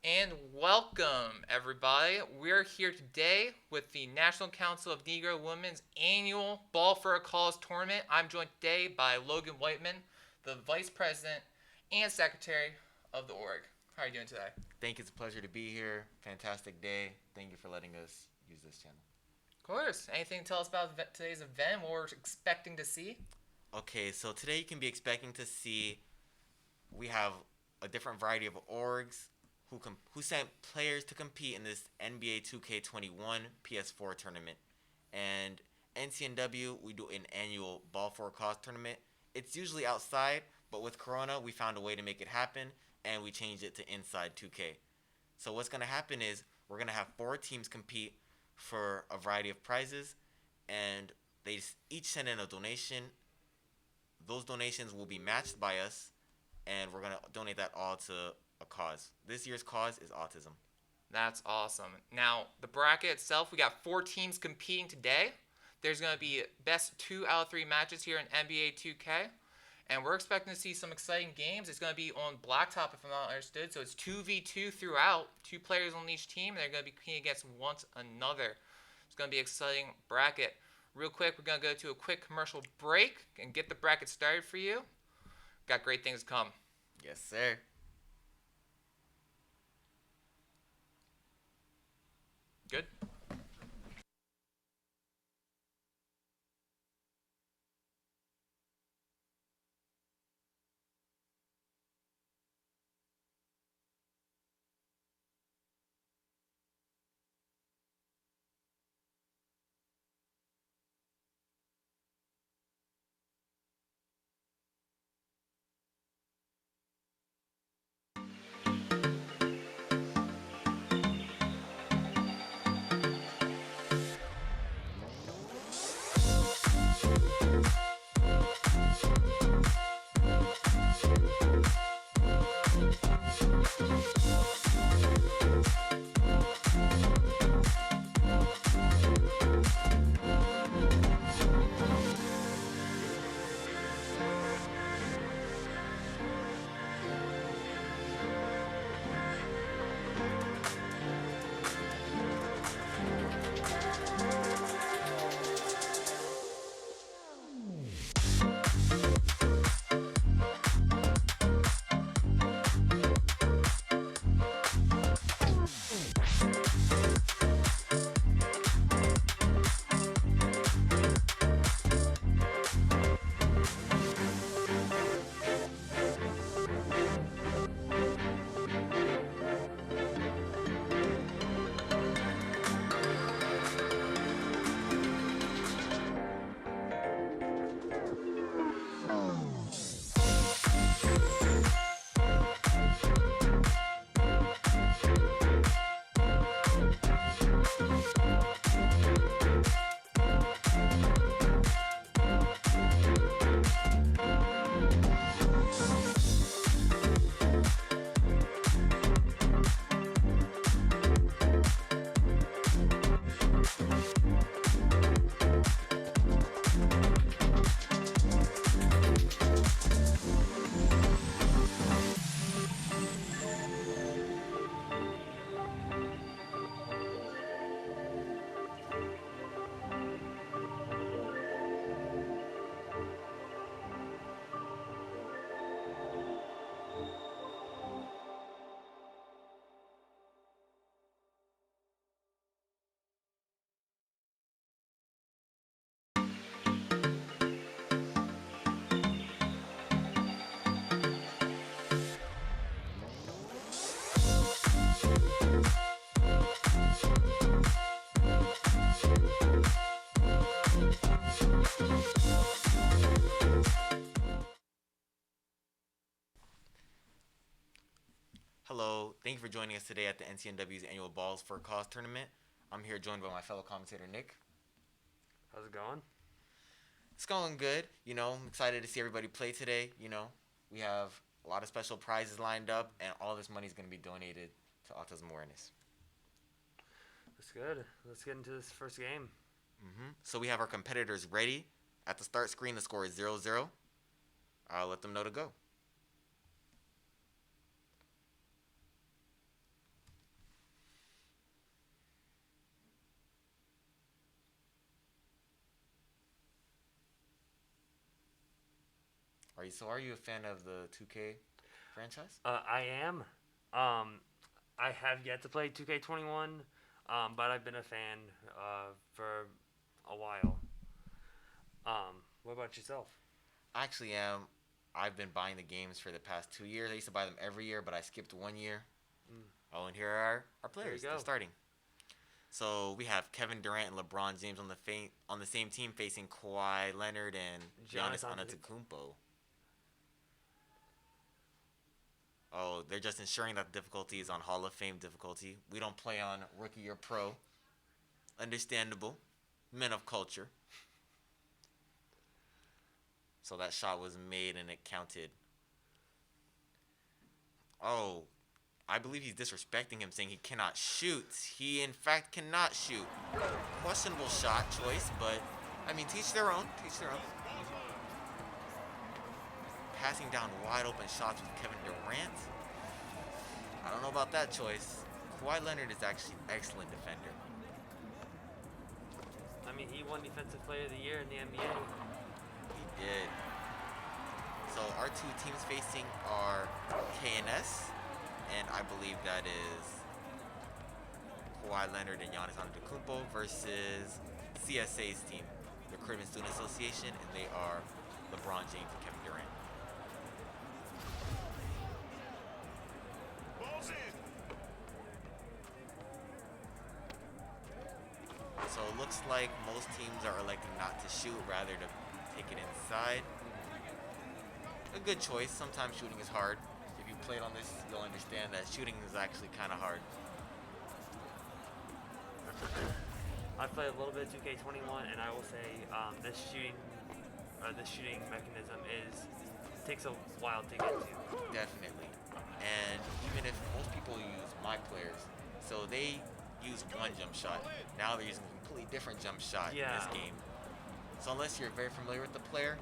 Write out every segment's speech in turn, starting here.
And welcome, everybody. We're here today with the National Council of Negro Women's annual Ball for a Cause tournament. I'm joined today by Logan Whiteman, the Vice President and Secretary of the org. How are you doing today? Thank you. It's a pleasure to be here. Fantastic day. Thank you for letting us use this channel. Of course. Anything to tell us about today's event, what we're expecting to see? Okay, so today you can be expecting to see we have a different variety of orgs who sent players to compete in this NBA 2K21 PS4 tournament. And NCNW, we do an annual Ball for a Cause tournament. It's usually outside, but with Corona, we found a way to make it happen, and we changed it to inside 2K. So what's going to happen is we're going to have 4 teams compete for a variety of prizes, and they each send in a donation. Those donations will be matched by us, and we're going to donate that all to a cause. This year's cause is autism. That's awesome. Now, the bracket itself, we got 4 teams competing today. There's going to be best 2 out of 3 matches here in NBA 2K. And we're expecting to see some exciting games. It's going to be on blacktop, if I'm not understood. So it's 2v2 throughout. 2 players on each team. And they're going to be competing against one another. It's going to be an exciting bracket. Real quick, we're going to go to a quick commercial break and get the bracket started for you. Got great things to come. Yes, sir. Good? Hello. Thank you for joining us today at the NCNW's annual Balls for a Cause tournament. I'm here joined by my fellow commentator, Nick. How's it going? It's going good. I'm excited to see everybody play today. We have a lot of special prizes lined up, and all this money is going to be donated to autism awareness. That's good. Let's get into this first game. So we have our competitors ready. At the start screen, the score is 0-0. I'll let them know to go. Are you a fan of the 2K franchise? I am. I have yet to play 2K21, but I've been a fan for a while. What about yourself? I actually am. I've been buying the games for the past 2 years. I used to buy them every year, but I skipped 1 year. Mm. Oh, and here are our There you players. go. They're starting. So we have Kevin Durant and LeBron James on the same team facing Kawhi Leonard and Giannis Giannis Antetokounmpo. Oh, they're just ensuring that the difficulty is on Hall of Fame difficulty. We don't play on rookie or pro. Understandable. Men of culture. So that shot was made and it counted. Oh, I believe he's disrespecting him, saying he cannot shoot. He, in fact, cannot shoot. Questionable shot choice, but, I mean, teach their own. Teach their own. Passing down wide open shots with Kevin Durant. I don't know about that choice. Kawhi Leonard is actually an excellent defender. I mean, he won Defensive Player of the Year in the NBA. He did. So our two teams facing are KNS, and I believe that is Kawhi Leonard and Giannis Antetokounmpo versus CSA's team, the Caribbean Student Association, and they are LeBron James and Kevin Durant. So it looks like most teams are electing not to shoot, rather to take it inside. A good choice. Sometimes shooting is hard. If you played on this, you'll understand that shooting is actually kind of hard. I played a little bit of 2K21, and I will say this shooting mechanism takes a while to get to. Definitely. And even if most people use my players, so they use one jump shot. Now they're using a completely different jump shot in this game. So unless you're very familiar with the player,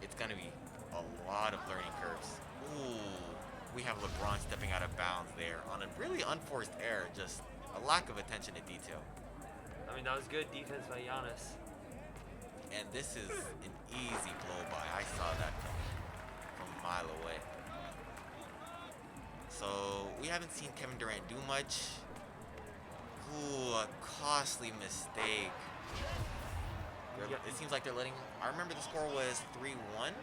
it's going to be a lot of learning curves. Ooh, we have LeBron stepping out of bounds there on a really unforced error, just a lack of attention to detail. I mean, that was good defense by Giannis. And this is an easy blow by. I saw that from a mile away. So we haven't seen Kevin Durant do much. Ooh, a costly mistake. It seems like they're letting. I remember the score was 3-1.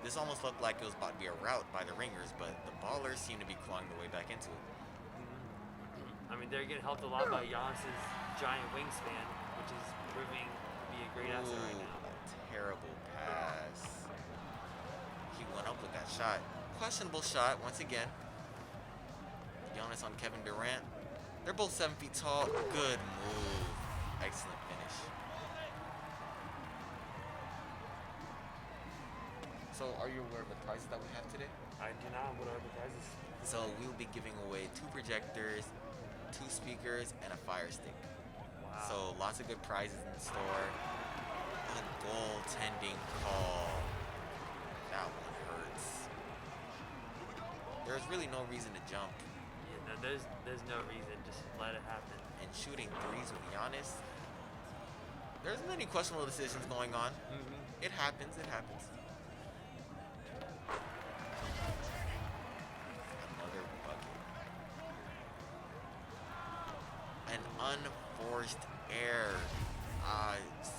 This almost looked like it was about to be a rout by the Ringers, but the Ballers seem to be clawing their way back into it. I mean, they're getting helped a lot by Giannis's giant wingspan, which is proving to be a great asset right now. A terrible pass. He went up with that shot. Questionable shot once again. Giannis on Kevin Durant. They're both 7 feet tall. Good move. Excellent finish. So, are you aware of the prizes that we have today? I do not. What are the prizes? So, we will be giving away 2 projectors, 2 speakers, and a fire stick. Wow. So, lots of good prizes in store. A goaltending call. That one hurts. There's really no reason to jump. Yeah, no, there's no reason. Just let it happen. And shooting threes with Giannis. There's many questionable decisions going on. It happens. It happens. Another bucket. An unforced error.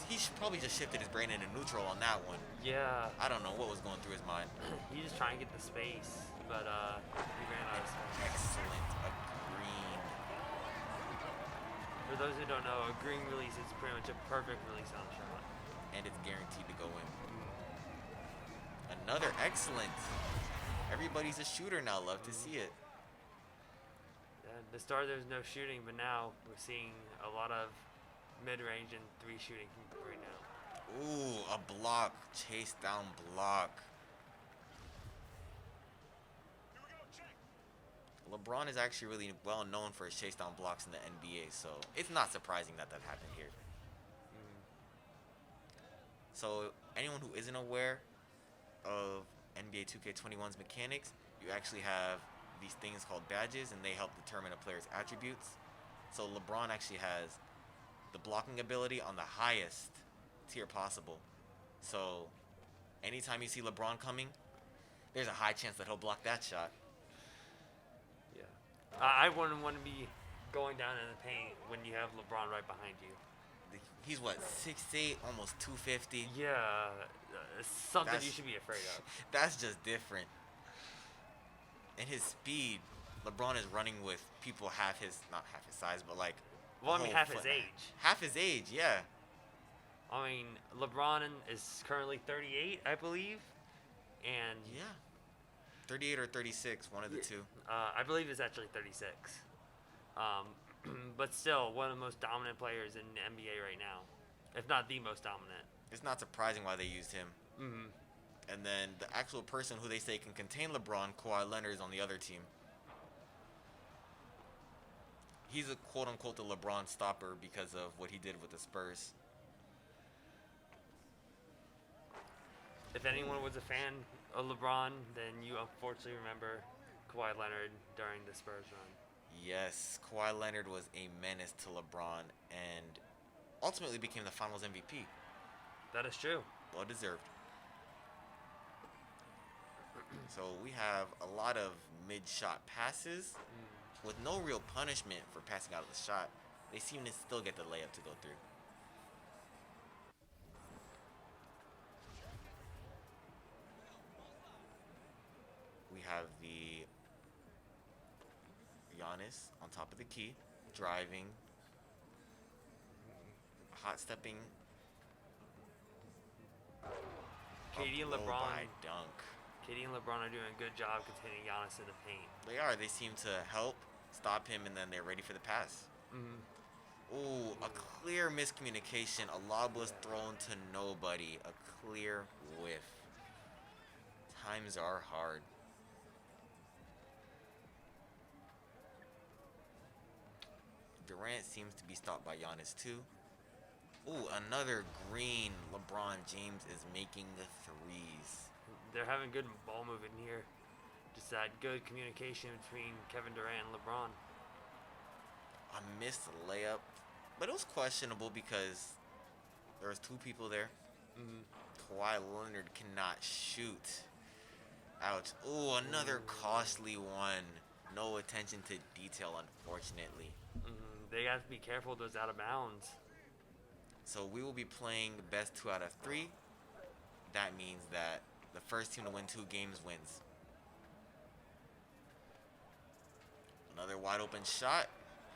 He probably just shifted his brain into neutral on that one. Yeah. I don't know what was going through his mind. He's just trying to get the space, but he ran out of space. Excellent. A green. For those who don't know, a green release is pretty much a perfect release on a shot. And it's guaranteed to go in. Another excellent. Everybody's a shooter now. Love to see it. At the start, there's no shooting, but now we're seeing a lot of mid-range and 3 shooting right now. Ooh, a block. Chase down block. LeBron is actually really well known for his chase down blocks in the NBA, so it's not surprising that happened here. So anyone who isn't aware of NBA 2K21's mechanics, you actually have these things called badges, and they help determine a player's attributes. So LeBron actually has the blocking ability on the highest tier possible. So Anytime you see LeBron coming, there's a high chance that he'll block that shot. Yeah. I wouldn't want to be going down in the paint when you have LeBron right behind you. He's what, 6'8", almost 250. Yeah, it's something That's- you should be afraid of. That's just different. And his speed, LeBron is running with people not half his size, but like. Well, I mean, whole half foot his and a- age. Half his age, yeah. I mean, LeBron is currently 38, I believe, and Yeah. 38 or 36, one of the two. I believe it's actually 36. But still, one of the most dominant players in the NBA right now, if not the most dominant. It's not surprising why they used him. Mm-hmm. And then the actual person who they say can contain LeBron, Kawhi Leonard, is on the other team. He's a quote-unquote the LeBron stopper because of what he did with the Spurs. If anyone was a fan of LeBron, then you unfortunately remember Kawhi Leonard during the Spurs run. Yes, Kawhi Leonard was a menace to LeBron and ultimately became the Finals MVP. That is true. Well deserved. So we have a lot of mid-shot passes with no real punishment for passing out of the shot. They seem to still get the layup to go through. We have the Giannis on top of the key, driving, hot stepping. KD and Up low LeBron. by dunk. KD and LeBron are doing a good job containing Giannis in the paint. They are. They seem to help stop him, and then they're ready for the pass. Mm-hmm. Ooh, a clear miscommunication. A lob was thrown to nobody. A clear whiff. Times are hard. Durant seems to be stopped by Giannis too. Ooh, another green. LeBron James is making the threes. They're having good ball movement here. Just that good communication between Kevin Durant and LeBron. I missed the layup, but it was questionable because there was two people there. Mm-hmm. Kawhi Leonard cannot shoot. Ouch. Ooh, another costly one. No attention to detail, unfortunately. Mm-hmm. They have to be careful with those out of bounds. So we will be playing best 2 out of 3. That means that the first team to win 2 games wins. Another wide open shot.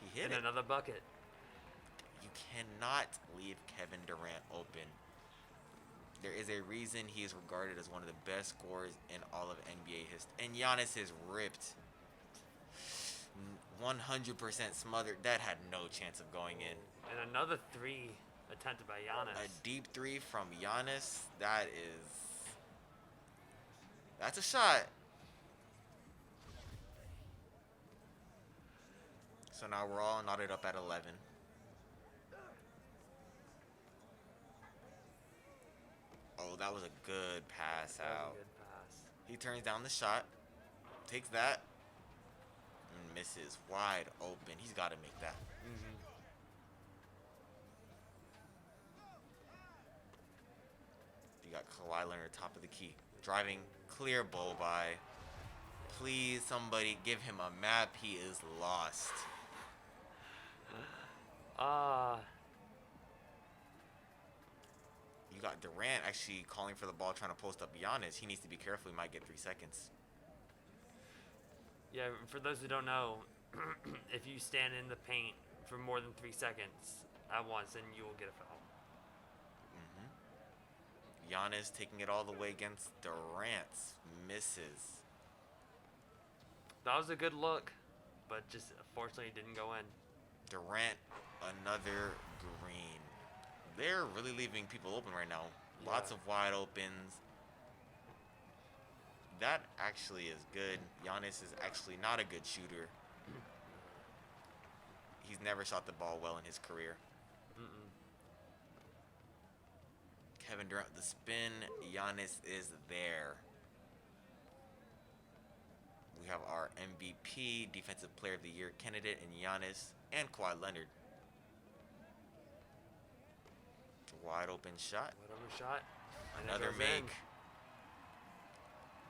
He hit And it. another bucket. You cannot leave Kevin Durant open. There is a reason he is regarded as one of the best scorers in all of NBA history. And Giannis is ripped. 100% smothered. That had no chance of going in. And another three attempted by Giannis. A deep 3 from Giannis. That's a shot. So now we're all knotted up at 11. Oh, that was a good pass That was out. a good pass. He turns down the shot, takes that, and misses wide open. He's got to make that. Mm-hmm. You got Kawhi Leonard top of the key, driving, clear ball by. Please, somebody give him a map. He is lost. You got Durant actually calling for the ball, trying to post up Giannis. He needs to be careful. He might get 3 seconds. Yeah, for those who don't know, if you stand in the paint for more than 3 seconds at once, then you will get a foul. Giannis taking it all the way against Durant. Misses. That was a good look, but just unfortunately didn't go in. Durant, another green. They're really leaving people open right now. Lots of wide opens. That actually is good. Giannis is actually not a good shooter. He's never shot the ball well in his career. Mm-mm. Kevin Durant, the spin. Giannis is there. We have our MVP, Defensive Player of the Year candidate in Giannis and Kawhi Leonard. Wide open shot. Whatever shot. And it Another goes make. in.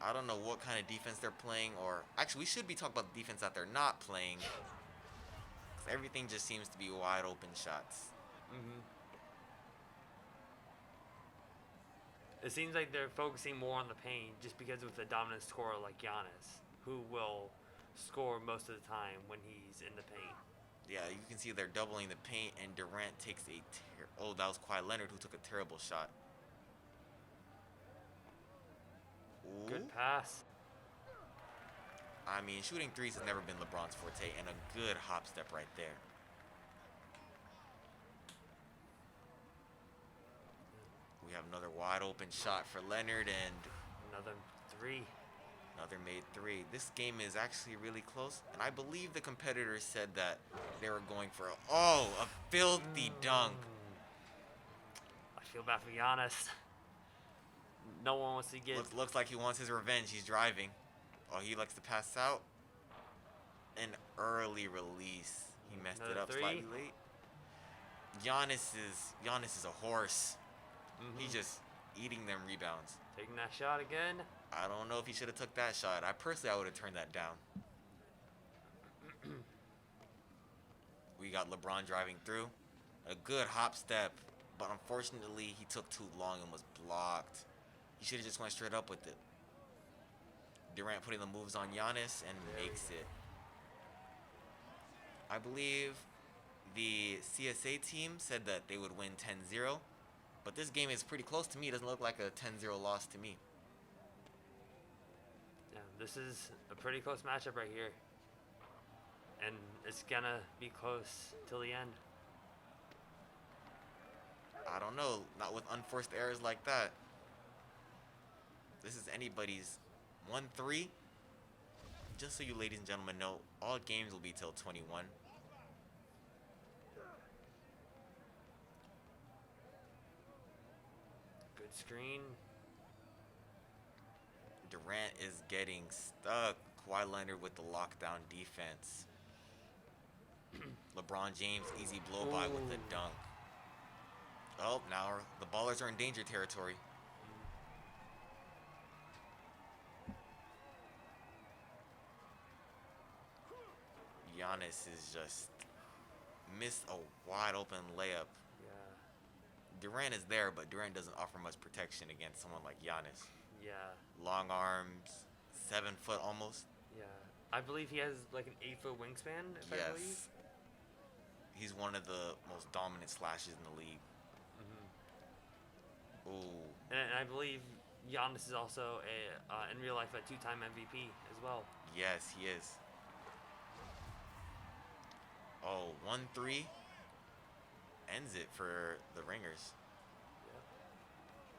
I don't know what kind of defense they're playing, or actually, we should be talking about the defense that they're not playing, because everything just seems to be wide open shots. Hmm. It seems like they're focusing more on the paint just because with a dominant scorer like Giannis, who will score most of the time when he's in the paint. Yeah, you can see they're doubling the paint, and Durant takes oh, that was Kawhi Leonard who took a terrible shot. Good Ooh. pass. I mean, shooting threes has never been LeBron's forte, and a good hop step right there. We have another wide open shot for Leonard, and Another three. another made three. This game is actually really close, and I believe the competitors said that they were going for a filthy dunk. I feel bad for Giannis. No one wants to get. Looks like he wants his revenge. He's driving. Oh, he likes to pass out. An early release. He messed it Another up three. slightly late. Giannis is a horse. He's just eating them rebounds. Taking that shot again. I don't know if he should have took that shot. I would have turned that down. We got LeBron driving through. A good hop step, but unfortunately he took too long and was blocked. He should have just went straight up with it. Durant putting the moves on Giannis and makes it. I believe the CSA team said that they would win 10-0, but this game is pretty close to me. It doesn't look like a 10-0 loss to me. Yeah, this is a pretty close matchup right here. And it's gonna be close till the end. I don't know, not with unforced errors like that. This is anybody's 1-3. Just so you ladies and gentlemen know, all games will be till 21. Good screen. Durant is getting stuck. Kawhi Leonard with the lockdown defense. LeBron James easy blow by with the dunk. Oh, now the Ballers are in danger territory. Giannis is just missed a wide open layup. Yeah. Durant is there, but Durant doesn't offer much protection against someone like Giannis. Yeah. Long arms, 7 foot almost. Yeah. I believe he has like an 8-foot wingspan, if I believe. Yes. He's one of the most dominant slashers in the league. Ooh. And I believe Giannis is also in real life a 2-time MVP as well. Yes, he is. Oh, 1-3 ends it for the Ringers.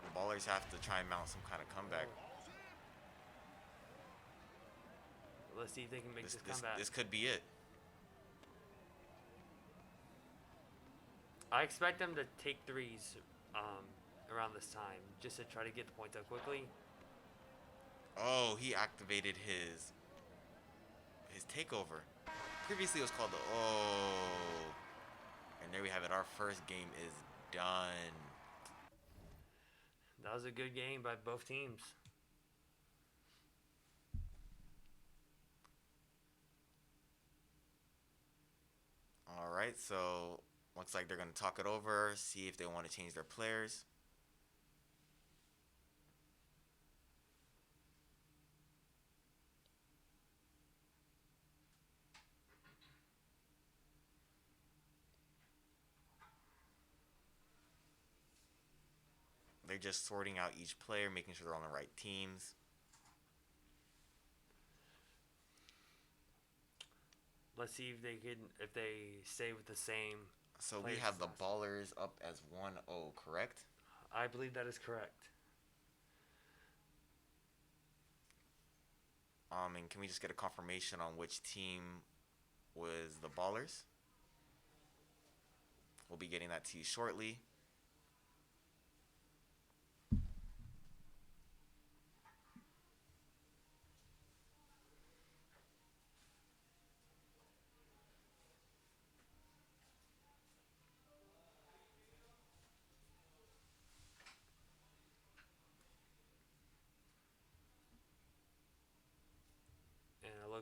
The Ballers have to try and mount some kind of comeback. Let's see if they can make this comeback. This could be it. I expect them to take threes around this time, just to try to get the points up quickly. Oh, he activated his takeover. Previously it was called the and there we have it. Our first game is done. That was a good game by both teams. All right, so looks like they're going to talk it over, see if they want to change their players. They're just sorting out each player, making sure they're on the right teams. Let's see if they stay with the same. So we have the Ballers up as 1-0, correct? I believe that is correct. And can we just get a confirmation on which team was the Ballers? We'll be getting that to you shortly.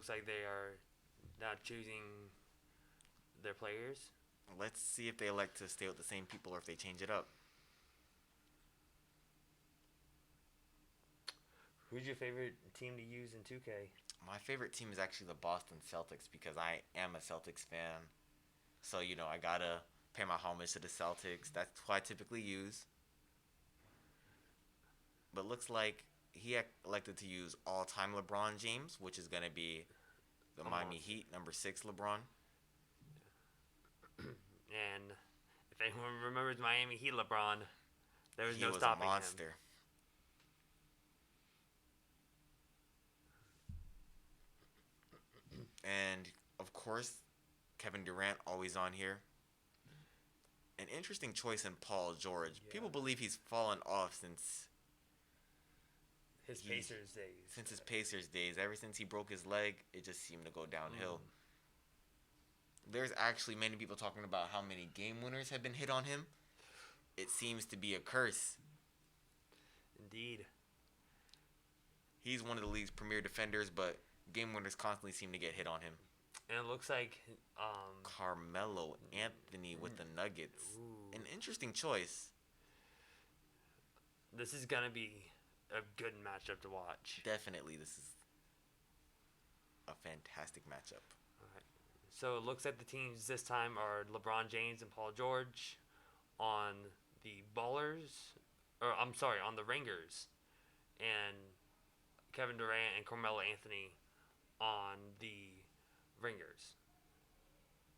looks like they are not choosing their players. Let's see if they elect to stay with the same people or if they change it up. Who's your favorite team to use in 2K? My favorite team is actually the Boston Celtics because I am a Celtics fan. So, I gotta pay my homage to the Celtics. That's who I typically use. But looks like he elected to use all-time LeBron James, which is gonna be the Miami Heat, number 6 LeBron. And if anyone remembers Miami Heat LeBron, there was He no was stopping a monster. And of course, Kevin Durant always on here. An interesting choice in Paul George. Yeah. People believe he's fallen off since his Pacers days. Since his Pacers days. Ever since he broke his leg, it just seemed to go downhill. There's actually many people talking about how many game winners have been hit on him. It seems to be a curse. Indeed. He's one of the league's premier defenders, but game winners constantly seem to get hit on him. And it looks like Carmelo Anthony with the Nuggets. Ooh. An interesting choice. This is gonna be a good matchup to watch. Definitely, this is a fantastic matchup. Alright. So it looks like the teams this time are LeBron James and Paul George on the on the Ringers, and Kevin Durant and Carmelo Anthony on the Ringers.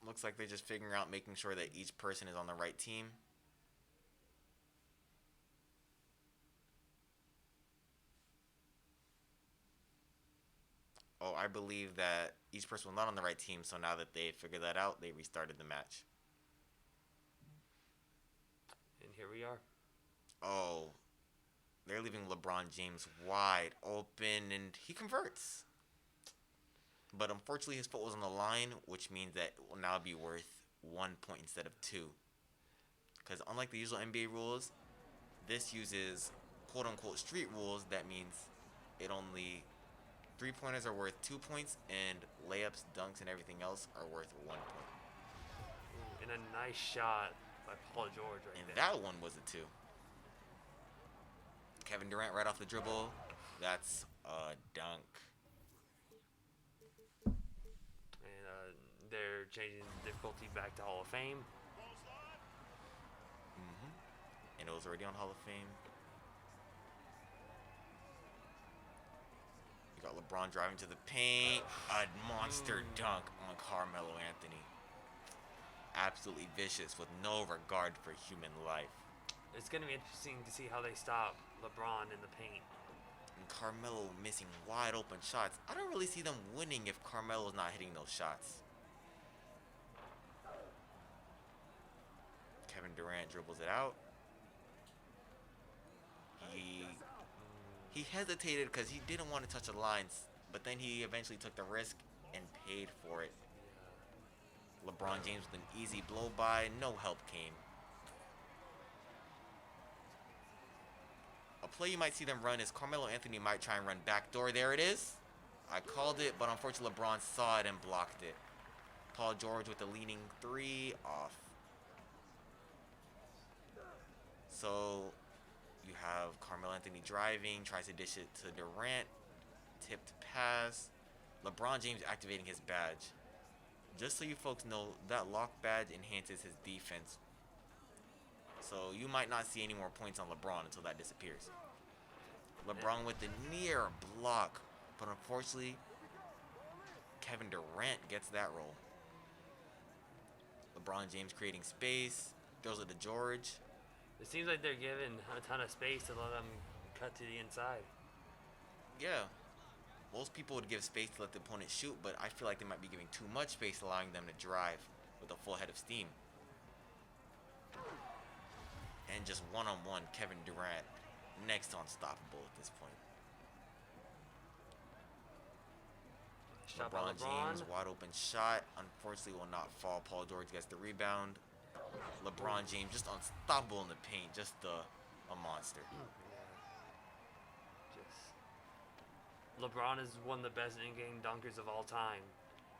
Looks like they're just figuring out making sure that each person is on the right team. Oh, I believe that each person was not on the right team, so now that they figured that out, they restarted the match. And here we are. Oh, they're leaving LeBron James wide open, and he converts. But unfortunately, his foot was on the line, which means that it will now be worth 1 point instead of 2. Because unlike the usual NBA rules, this uses quote-unquote street rules. That means it only 3-pointers are worth 2 points, and layups, dunks, and everything else are worth 1 point. And a nice shot by Paul George right And there. that one was a 2. Kevin Durant right off the dribble. That's a dunk. And they're changing the difficulty back to Hall of Fame. And it was already on Hall of Fame. You got LeBron driving to the paint. A monster dunk on Carmelo Anthony. Absolutely vicious with no regard for human life. It's going to be interesting to see how they stop LeBron in the paint. And Carmelo missing wide open shots. I don't really see them winning if Carmelo's not hitting those shots. Kevin Durant dribbles it out. He hesitated because he didn't want to touch the lines, but then he eventually took the risk and paid for it. LeBron James with an easy blow by, no help came. A play you might see them run is Carmelo Anthony might try and run backdoor. There it is. I called it, but unfortunately LeBron saw it and blocked it. Paul George with the leaning 3 off. So you have Carmelo Anthony driving, tries to dish it to Durant, tipped pass. LeBron James activating his badge. Just so you folks know, that lock badge enhances his defense. So you might not see any more points on LeBron until that disappears. LeBron with the near block, but unfortunately, Kevin Durant gets that roll. LeBron James creating space, throws it to George. It seems like they're given a ton of space to let them cut to the inside. Yeah, most people would give space to let the opponent shoot, but I feel like they might be giving too much space, allowing them to drive with a full head of steam. And just one-on-one, Kevin Durant, next to unstoppable at this point. Shot by LeBron James, wide open shot, unfortunately will not fall. Paul George gets the rebound. LeBron James just unstoppable in the paint, just a monster. LeBron is one of the best in-game dunkers of all time,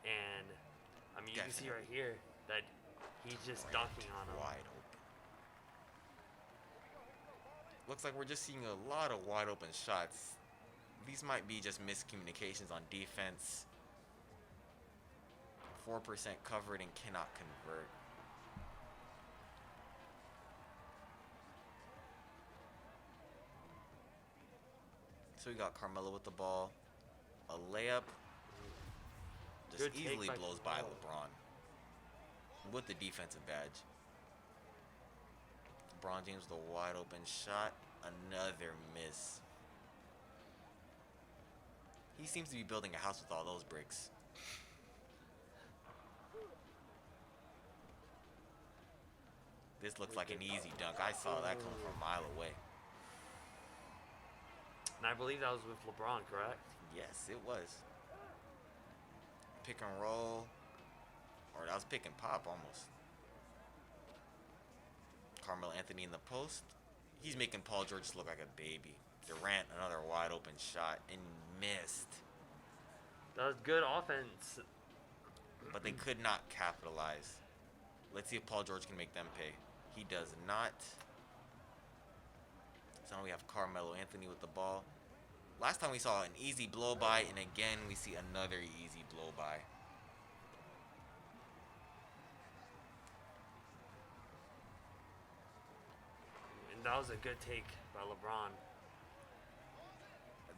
and I mean you can see right here that he's just dunking on him. Wide open. Looks like we're just seeing a lot of wide open shots. These might be just miscommunications on defense. 4% covered and cannot convert. So we got Carmelo with the ball. A layup. Just Good take easily by blows by Carmelo. LeBron. With the defensive badge. LeBron James with a wide open shot. Another miss. He seems to be building a house with all those bricks. This looks like an easy dunk. I saw that come from a mile away. And I believe that was with LeBron, correct? Yes, it was. Pick and roll. Or that was pick and pop almost. Carmelo Anthony in the post. He's making Paul George look like a baby. Durant, another wide open shot, and missed. That was good offense. But they could not capitalize. Let's see if Paul George can make them pay. He does not. So now we have Carmelo Anthony with the ball. Last time we saw an easy blow by, and again we see another easy blow by. And that was a good take by LeBron.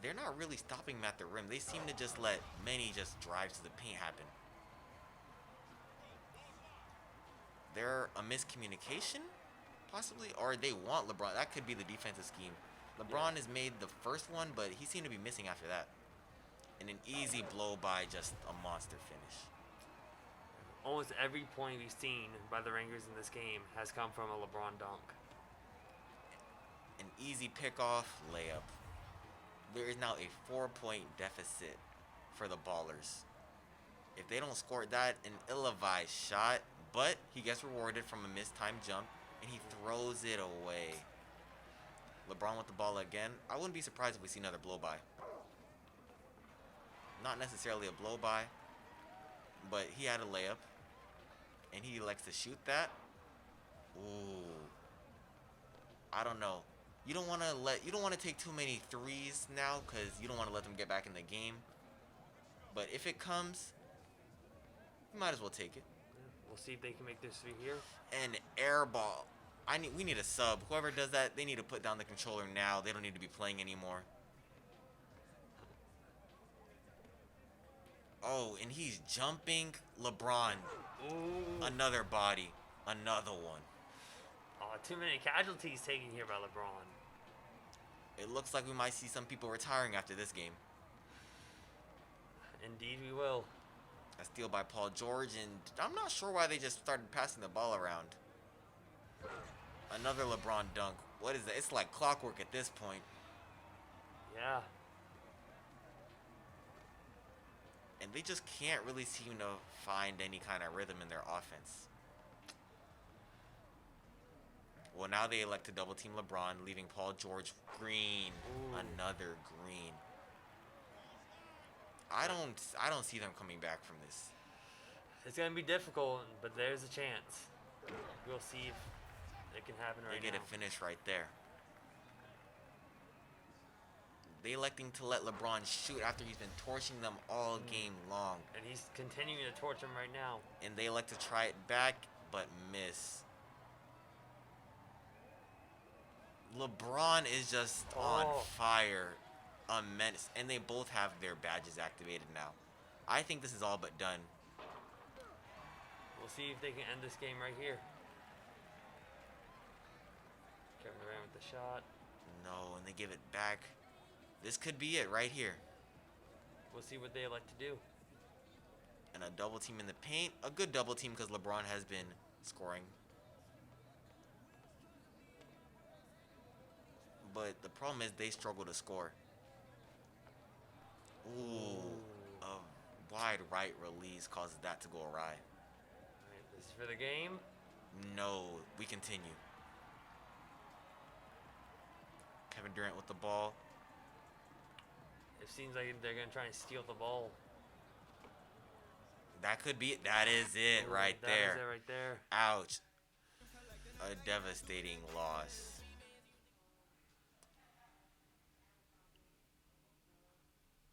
They're not really stopping him at the rim. They seem to just let many just drives to the paint happen. They're a miscommunication, possibly? Or they want LeBron. That could be the defensive scheme. LeBron has made the first one, but he seemed to be missing after that. And an easy blow by, just a monster finish. Almost every point we've seen by the Rangers in this game has come from a LeBron dunk. An easy pickoff, layup. There is now a 4-point deficit for the Ballers. If they don't score that, an ill-advised shot, but he gets rewarded from a mistimed jump, and he throws it away. LeBron with the ball again. I wouldn't be surprised if we see another blow-by. Not necessarily a blow-by, but he had a layup, and he elects to shoot that. Ooh. I don't know. You don't want to take too many threes now because you don't want to let them get back in the game. But if it comes, you might as well take it. We'll see if they can make this three here. And air ball. We need a sub. Whoever does that, they need to put down the controller now. They don't need to be playing anymore. Oh, and he's jumping. LeBron. Ooh. Another body. Another one. Oh, too many casualties taken here by LeBron. It looks like we might see some people retiring after this game. Indeed we will. A steal by Paul George, and I'm not sure why they just started passing the ball around. Another LeBron dunk. What is that? It's like clockwork at this point. Yeah. And they just can't really seem to find any kind of rhythm in their offense. Well, now they elect to double team LeBron, leaving Paul George green. Ooh. Another green. I don't see them coming back from this. It's going to be difficult, but there's a chance. We'll see if it can happen right They get now. a finish right there. They electing to let LeBron shoot after he's been torching them all game long. And he's continuing to torch him right now. And they elect to try it back, but miss. LeBron is just on fire. A menace. And they both have their badges activated now. I think this is all but done. We'll see if they can end this game right here. Kevin Durant with the shot. No, and they give it back. This could be it right here. We'll see what they elect to do. And a double team in the paint. A good double team because LeBron has been scoring. But the problem is they struggle to score. Ooh. A wide right release causes that to go awry. Alright, this is for the game. No, we continue. Kevin Durant with the ball. It seems like they're gonna try and steal the ball. That could be. That is it Ooh, right that there. is it right there. Ouch. A devastating loss.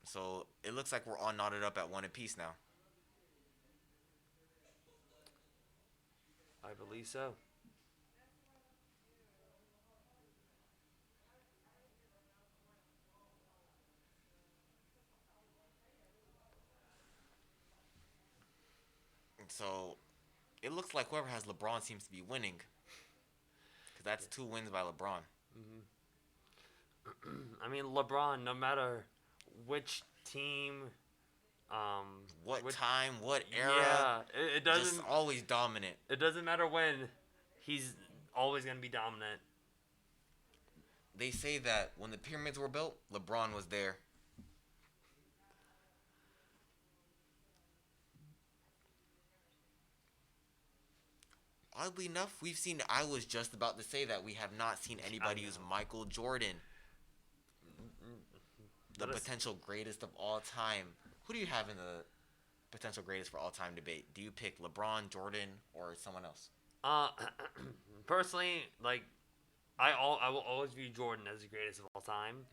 So it looks like we're all knotted up at one apiece now. I believe so. So it looks like whoever has LeBron seems to be winning. Because that's 2 wins by LeBron. I mean, LeBron, no matter which team, What which, time, what era, yeah, it doesn't. just always dominant. It doesn't matter when. He's always gonna be dominant. They say that when the pyramids were built, LeBron was there. Oddly enough, I was just about to say that we have not seen anybody use Michael Jordan, the potential greatest of all time. Who do you have in the potential greatest for all time debate? Do you pick LeBron, Jordan, or someone else? Personally, like, I will always view Jordan as the greatest of all time.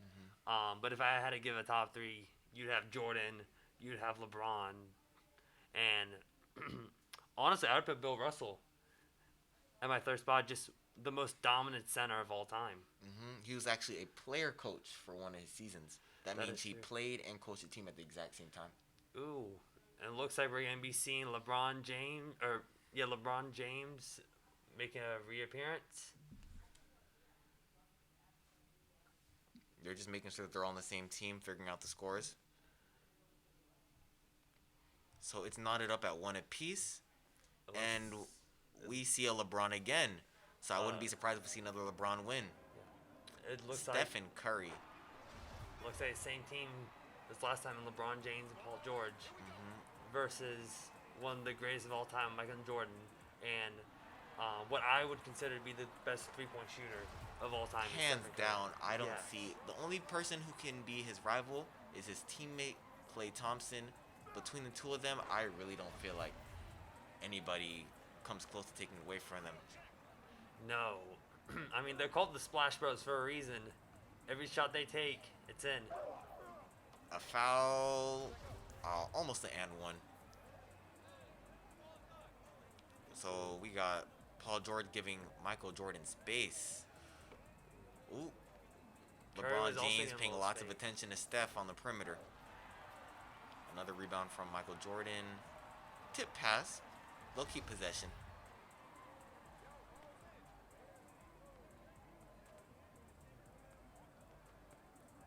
But if I had to give a top 3, you'd have Jordan, you'd have LeBron, and honestly, I would put Bill Russell at my 3rd spot, just the most dominant center of all time. He was actually a player coach for one of his seasons. That That means is he true. played and coached the team at the exact same time. Ooh, and it looks like we're gonna be seeing LeBron James making a reappearance. They're just making sure that they're all on the same team, figuring out the scores. So it's knotted up at 1 apiece, and we see a LeBron again. So I wouldn't be surprised if we see another LeBron win. It looks Stephen Curry. Looks like the same team as last time, LeBron James and Paul George, versus one of the greatest of all time, Michael Jordan, and what I would consider to be the best 3-point shooter of all time. Hands Stephen Curry. down, I don't Yeah. see the only person who can be his rival is his teammate Klay Thompson. Between the two of them, I really don't feel like anybody comes close to taking away from them. No, I mean they're called the Splash Bros for a reason. Every shot they take, it's in. A foul, almost an and one. So we got Paul George giving Michael Jordan space. Ooh. Curry LeBron was also James getting paying a lots little of space. attention to Steph on the perimeter. Another rebound from Michael Jordan. Tip pass. They'll keep possession.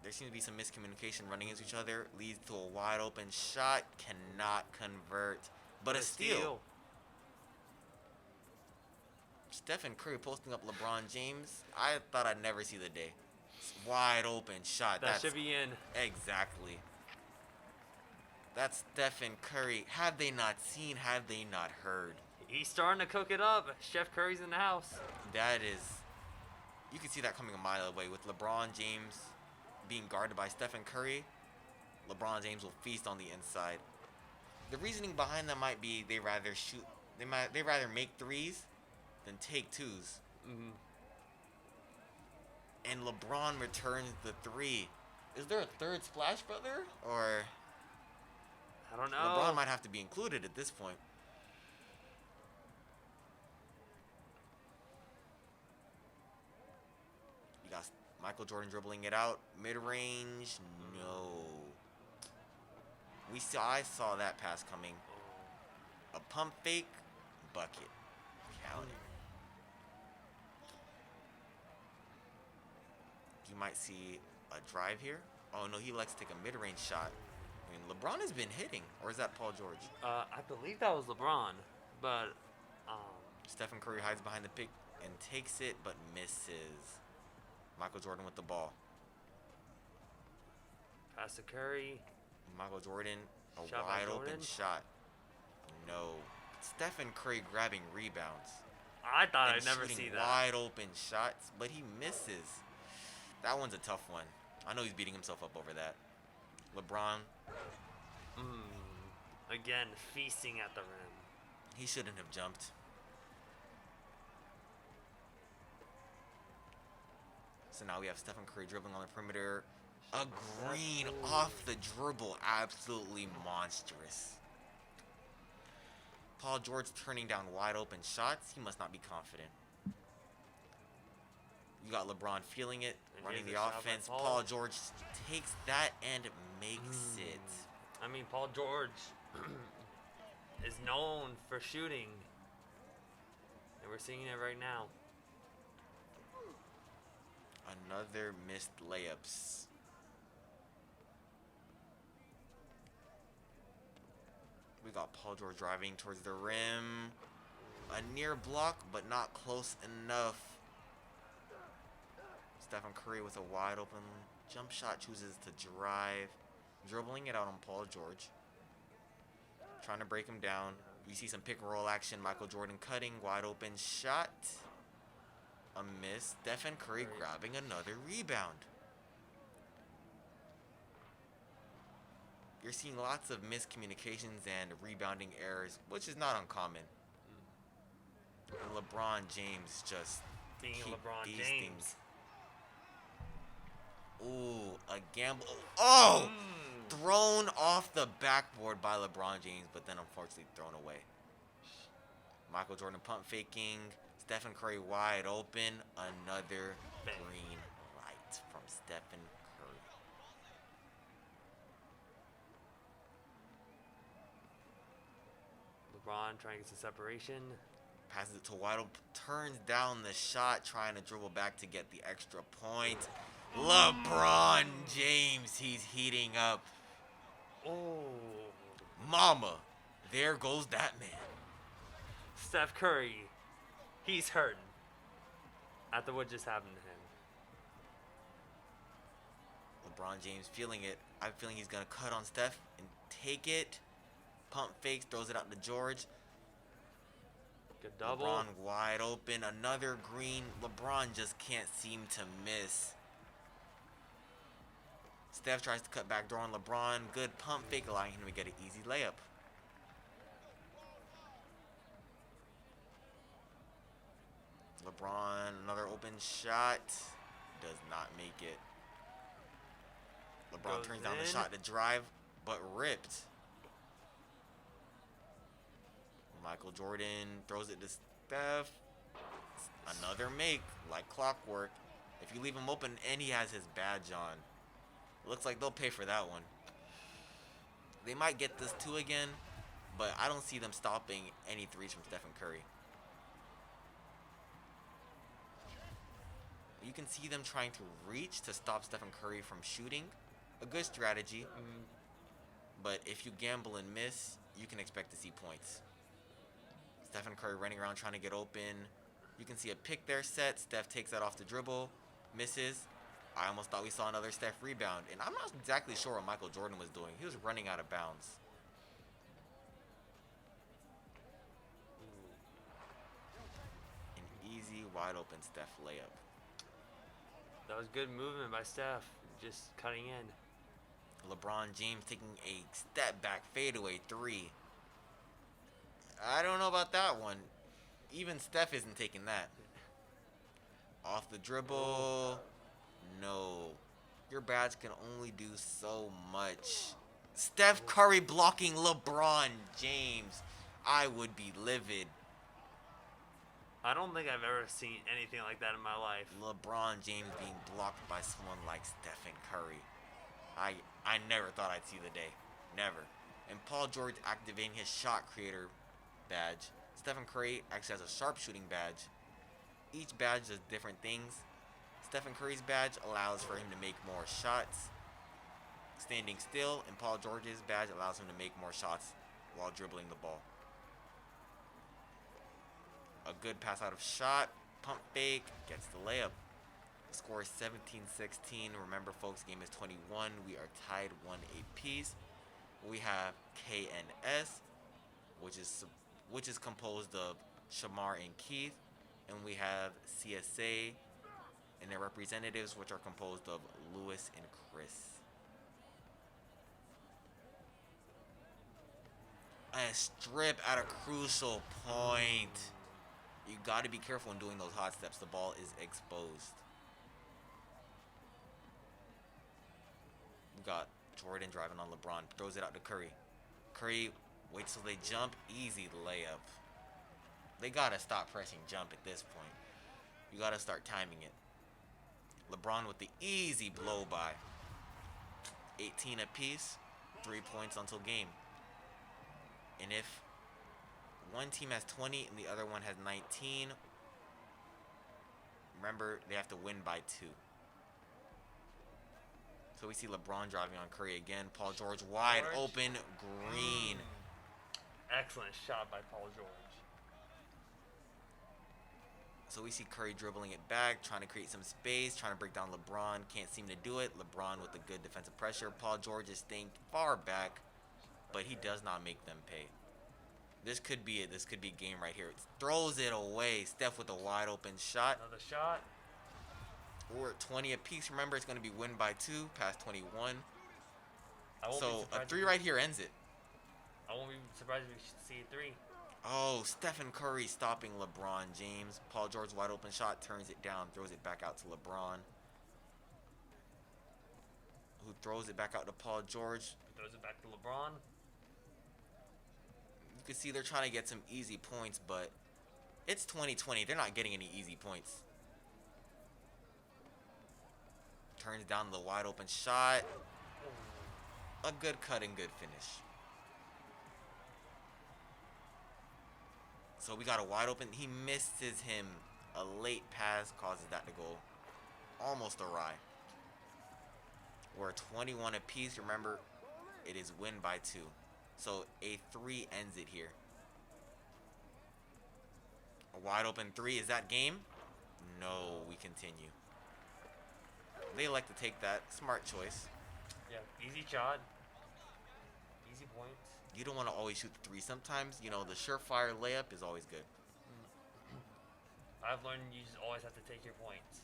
There seems to be some miscommunication running into each other. Leads to a wide open shot. Cannot convert. But a steal. Stephen Curry posting up LeBron James. I thought I'd never see the day. Wide open shot. That should be in. Exactly. That's Stephen Curry. Have they not seen? Have they not heard? He's starting to cook it up. Chef Curry's in the house. That is... You can see that coming a mile away. With LeBron James being guarded by Stephen Curry, LeBron James will feast on the inside. The reasoning behind that might be they rather shoot... They rather make threes than take twos. And LeBron returns the 3. Is there a third splash, brother? Or... I don't know. LeBron might have to be included at this point. You got Michael Jordan dribbling it out. Mid-range, no. I saw that pass coming. A pump fake, bucket. Count it. You might see a drive here. Oh no, he likes to take a mid-range shot. I mean, LeBron has been hitting, or is that Paul George? I believe that was LeBron, but Stephen Curry hides behind the pick and takes it, but misses. Michael Jordan with the ball. pass to Curry. Michael Jordan, a Shot by wide open Jordan. shot. No. Stephen Curry grabbing rebounds. I thought and I'd never shooting see that. wide open shots, but he misses. That one's a tough one. I know he's beating himself up over that. LeBron, Again, feasting at the rim. he shouldn't have jumped. So now we have Stephen Curry dribbling on the perimeter. A green off the dribble. Absolutely monstrous. Paul George turning down wide open shots. He must not be confident. You got LeBron feeling it, And running here's the a shot by offense. Paul. Paul George takes that and makes it. I mean, Paul George is known for shooting, and we're seeing it right now. Another missed layups. We got Paul George driving towards the rim. A near block, but not close enough. Stephen Curry with a wide open jump shot, chooses to drive. Dribbling it out on Paul George. Trying to break him down. We see some pick and roll action. Michael Jordan cutting, wide open shot. A miss. Stephen Curry grabbing another rebound. You're seeing lots of miscommunications and rebounding errors, which is not uncommon. And LeBron James just Being keep LeBron these James. things. Ooh, a gamble. Oh! Thrown off the backboard by LeBron James, but then unfortunately thrown away. Michael Jordan pump faking. Stephen Curry wide open. Another Bang. green light from Stephen Curry. LeBron trying to get some separation. Passes it to Waddle, turns down the shot, trying to dribble back to get the extra point. LeBron James, he's heating up. Oh, Mama, there goes that man. Steph Curry, he's hurting after what just happened to him. LeBron James feeling it. I'm feeling he's going to cut on Steph and take it. Pump fakes, throws it out to George. Good double. LeBron wide open. Another green. LeBron just can't seem to miss. Steph tries to cut back door on LeBron. Good pump fake, allowing him to get an easy layup. LeBron, another open shot. Does not make it. LeBron Goes turns down the in. shot to drive, but ripped. Michael Jordan throws it to Steph. Another make, like clockwork. If you leave him open and he has his badge on, looks like they'll pay for that one. They might get this two again, but I don't see them stopping any threes from Stephen Curry. You can see them trying to reach to stop Stephen Curry from shooting. A good strategy. But if you gamble and miss, you can expect to see points. Stephen Curry running around trying to get open. You can see a pick there set. Steph takes that off the dribble. Misses. I almost thought we saw another Steph rebound. And I'm not exactly sure what Michael Jordan was doing. He was running out of bounds. An easy, wide open Steph layup. That was good movement by Steph, just cutting in. LeBron James taking a step back fadeaway three. I don't know about that one. Even Steph isn't taking that. Off the dribble. No. Your badge can only do so much. Steph Curry blocking LeBron James. I would be livid. I don't think I've ever seen anything like that in my life. LeBron James being blocked by someone like Stephen Curry. I never thought I'd see the day. Never. And Paul George activating his shot creator badge. Stephen Curry actually has a sharpshooting badge. Each badge does different things. Stephen Curry's badge allows for him to make more shots standing still, and Paul George's badge allows him to make more shots while dribbling the ball. A good pass out of shot, pump fake, gets the layup. The score is 17-16. Remember, folks, game is 21. We are tied 1 apiece. We have KNS, which is composed of Shamar and Keith, and we have CSA and their representatives, which are composed of Lewis and Chris. A strip at a crucial point. You got to be careful when doing those hot steps. The ball is exposed. We got Jordan driving on LeBron. Throws it out to Curry. Curry waits till they jump. Easy layup. They got to stop pressing jump at this point. You got to start timing it. LeBron with the easy blow by. 18 apiece. 3 points until game. And if one team has 20 and the other one has 19, remember, they have to win by 2. So we see LeBron driving on Curry again. Paul George wide open. Green. Excellent shot by Paul George. So we see Curry dribbling it back, trying to create some space, trying to break down LeBron. Can't seem to do it. LeBron with a good defensive pressure. Paul George is staying far back, but he does not make them pay. This could be it. This could be game right here. Throws it away. Steph with a wide open shot. Another shot. We're at 20 apiece. Remember, it's going to be win by 2, past 21. So a 3 right here ends it. I won't be surprised if we should see a 3. Oh, Stephen Curry stopping LeBron James. Paul George wide open shot, turns it down, throws it back out to LeBron, who throws it back out to Paul George. Throws it back to LeBron. You can see they're trying to get some easy points, but it's 2020. They're not getting any easy points. Turns down the wide open shot. A good cut and good finish. So we got a wide open. He misses him. A late pass causes that to go almost awry. We're 21 apiece. Remember, it is win by 2. So a 3 ends it here. A wide open 3. Is that game? No, we continue. They like to take that. Smart choice. Yeah, easy shot. Easy points. You don't want to always shoot the 3. Sometimes, you know, the surefire layup is always good. I've learned you just always have to take your points.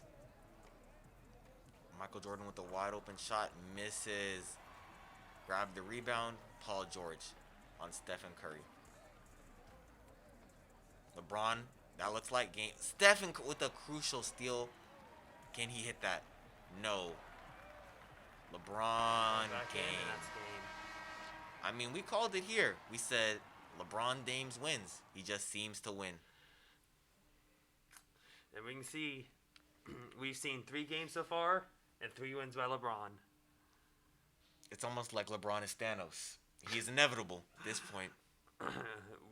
Michael Jordan with the wide open shot. Misses. Grab the rebound. Paul George on Stephen Curry. LeBron. That looks like game. Stephen with a crucial steal. Can he hit that? No. LeBron game. I mean, we called it here. We said LeBron James wins. He just seems to win. And we can see we've seen 3 games so far and 3 wins by LeBron. It's almost like LeBron is Thanos. He's inevitable at this point.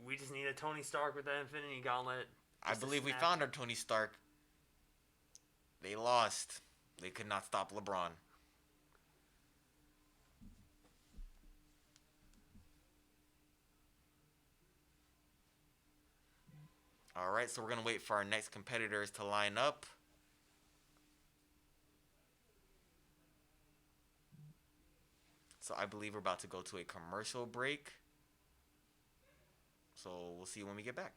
We just need a Tony Stark with that Infinity Gauntlet. I believe we found our Tony Stark. They lost. They could not stop LeBron. All right, so we're going to wait for our next competitors to line up. So I believe we're about to go to a commercial break. So we'll see you when we get back.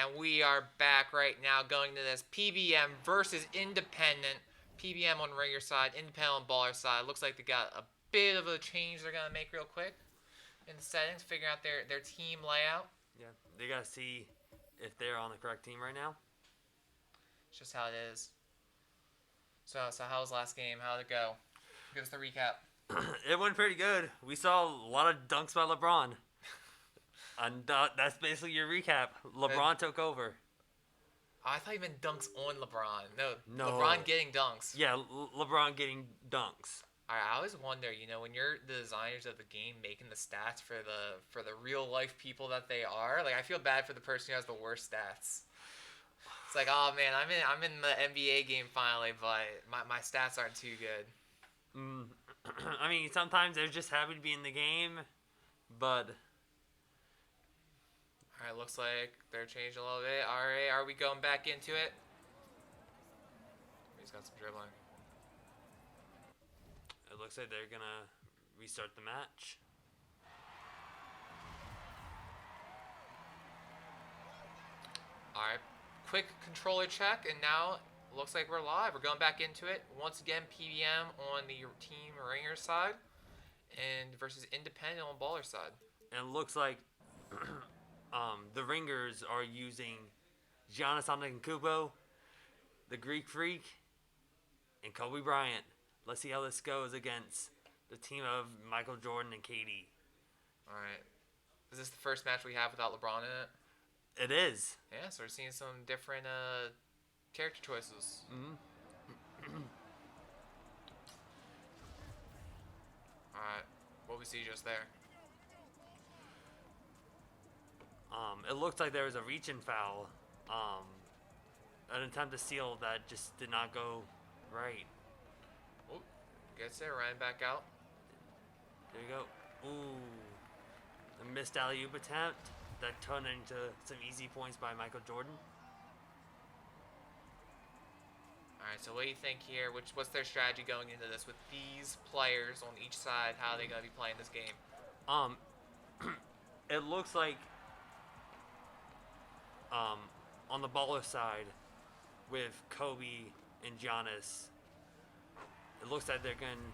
And we are back right now going to this PBM versus Independent. PBM on Ringer side, Independent on Baller side. Looks like they got a bit of a change they're going to make real quick in the settings, figuring out their team layout. Yeah, they got to see if they're on the correct team right now. It's just how it is. So how was last game? How did it go? Give us the recap. It went pretty good. We saw a lot of dunks by LeBron. And that's basically your recap. LeBron took over. I thought you meant dunks on LeBron. No. No. LeBron getting dunks. Yeah, LeBron getting dunks. I always wonder, when you're the designers of the game making the stats for the real life people that they are, like I feel bad for the person who has the worst stats. It's like, oh man, I'm in the NBA game finally, but my stats aren't too good. I mean, sometimes they're just happy to be in the game, but all right, looks like they're changing a little bit. All right, are we going back into it? He's got some dribbling. It looks like they're gonna restart the match. All right, quick controller check, and now looks like we're live. We're going back into it. Once again, PBM on the team Ringer side, and versus Independent on Baller side. And it looks like the Ringers are using Giannis Antetokounmpo, the Greek Freak, and Kobe Bryant. Let's see how this goes against the team of Michael Jordan and KD. All right. Is this the first match we have without LeBron in it? It is. Yeah, so we're seeing some different character choices. All right. What we see just there? It looked like there was a reach-in foul. An attempt to steal that just did not go right. Oh, gets there, ran back out. There you go. Ooh. A missed alley-oop attempt that turned into some easy points by Michael Jordan. All right, so what do you think here? What's their strategy going into this with these players on each side? How are they going to be playing this game? It looks like on the Baller side with Kobe and Giannis, it looks like they're going to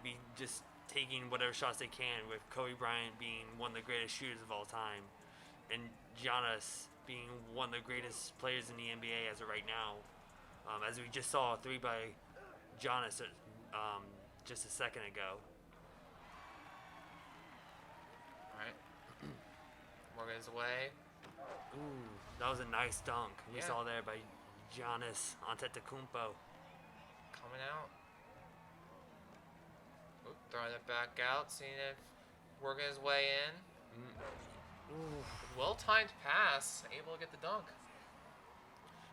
be just taking whatever shots they can, with Kobe Bryant being one of the greatest shooters of all time and Giannis being one of the greatest players in the NBA as of right now. As we just saw, 3 by Giannis just a second ago. All right. Morgan's away. Ooh, that was a nice dunk. We Yeah. saw there by Giannis Antetokounmpo. Coming out. Oop, throwing it back out, seeing if working his way in. Ooh, Well-timed pass, able to get the dunk.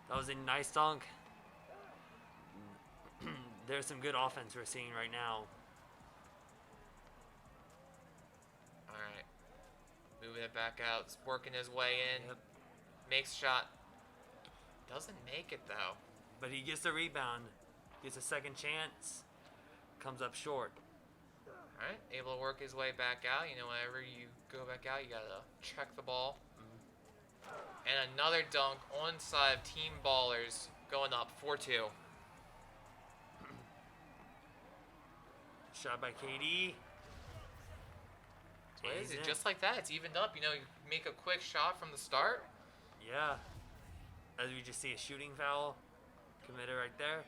that was a nice dunk. There's some good offense we're seeing right now. All right. Moving it back out, working his way in. Yep. Makes shot. Doesn't make it, though. But he gets the rebound, gets a second chance, comes up short. All right. Able to work his way back out. Whenever you go back out, you got to check the ball. And another dunk on side of Team Ballers, going up 4-2. Shot by KD. What is He's it? in. Just like that, it's evened up. You make a quick shot from the start. Yeah. As we just see a shooting foul committed right there.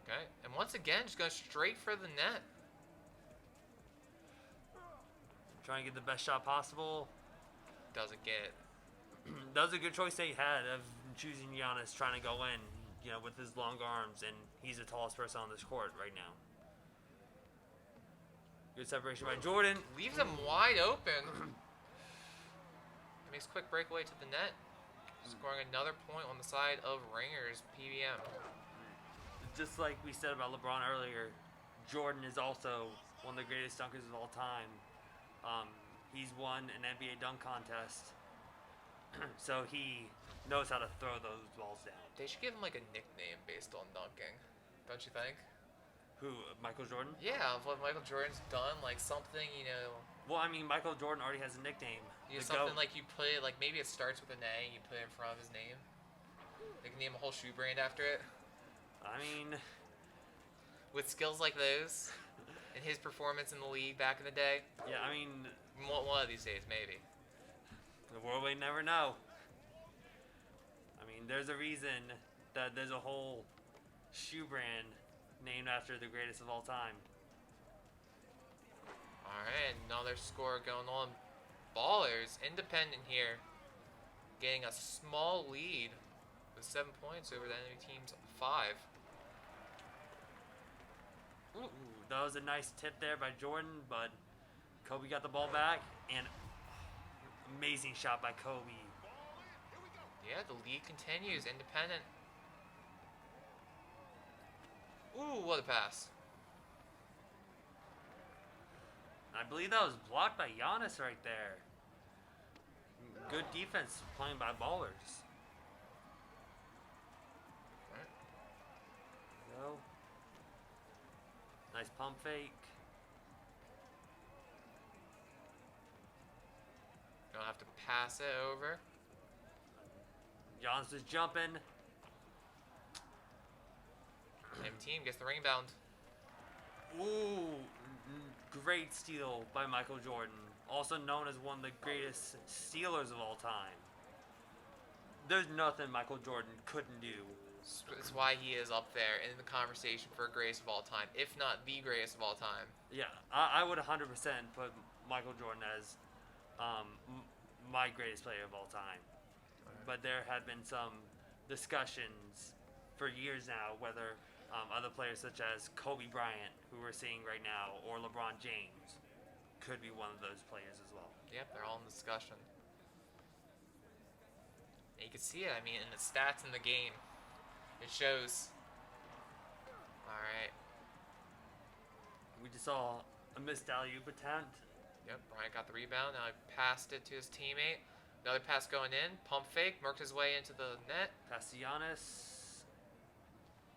Okay. And once again, just going straight for the net. Trying to get the best shot possible. Doesn't get it. That was a good choice they had of choosing Giannis, trying to go in, with his long arms, and he's the tallest person on this court right now. Good separation by Jordan. Leaves him wide open. Makes quick breakaway to the net. Scoring another point on the side of Ringers PBM. Just like we said about LeBron earlier, Jordan is also one of the greatest dunkers of all time. He's won an NBA dunk contest, so he knows how to throw those balls down. They should give him like a nickname based on dunking. Don't you think? Who, Michael Jordan? Yeah, of what Michael Jordan's done, like something, Well, I mean, Michael Jordan already has a nickname. You The something GOAT. like you put it, like maybe it starts with an A and you put it in front of his name. They can name a whole shoe brand after it. I mean, With skills like those, and his performance in the league back in the day, yeah, I mean, one of these days maybe. the world may never know. I mean, there's a reason that there's a whole shoe brand named after the greatest of all time. Alright, another score going on. Ballers, independent here, getting a small lead with 7 points over the enemy team's 5. Ooh, that was a nice tip there by Jordan, but Kobe got the ball back, and amazing shot by Kobe. Yeah, the lead continues, independent. Ooh, what a pass. I believe that was blocked by Giannis right there. Good defense playing by ballers. Right. Go. Nice pump fake. Don't have to pass it over. Giannis is jumping. Enemy team gets the rebound. Ooh, great steal by Michael Jordan, also known as one of the greatest stealers of all time. There's nothing Michael Jordan couldn't do. That's why he is up there in the conversation for greatest of all time, if not the greatest of all time. Yeah, I would 100% put Michael Jordan as my greatest player of all time. But there have been some discussions for years now whether other players such as Kobe Bryant, who we're seeing right now, or LeBron James could be one of those players as well. Yep, they're all in discussion. And you can see it, I mean, in the stats in the game. It shows. Alright. We just saw a missed alley-oop attempt. Yep, Bryant got the rebound. Now he passed it to his teammate. Another pass going in. Pump fake. Worked his way into the net. Pass to Giannis.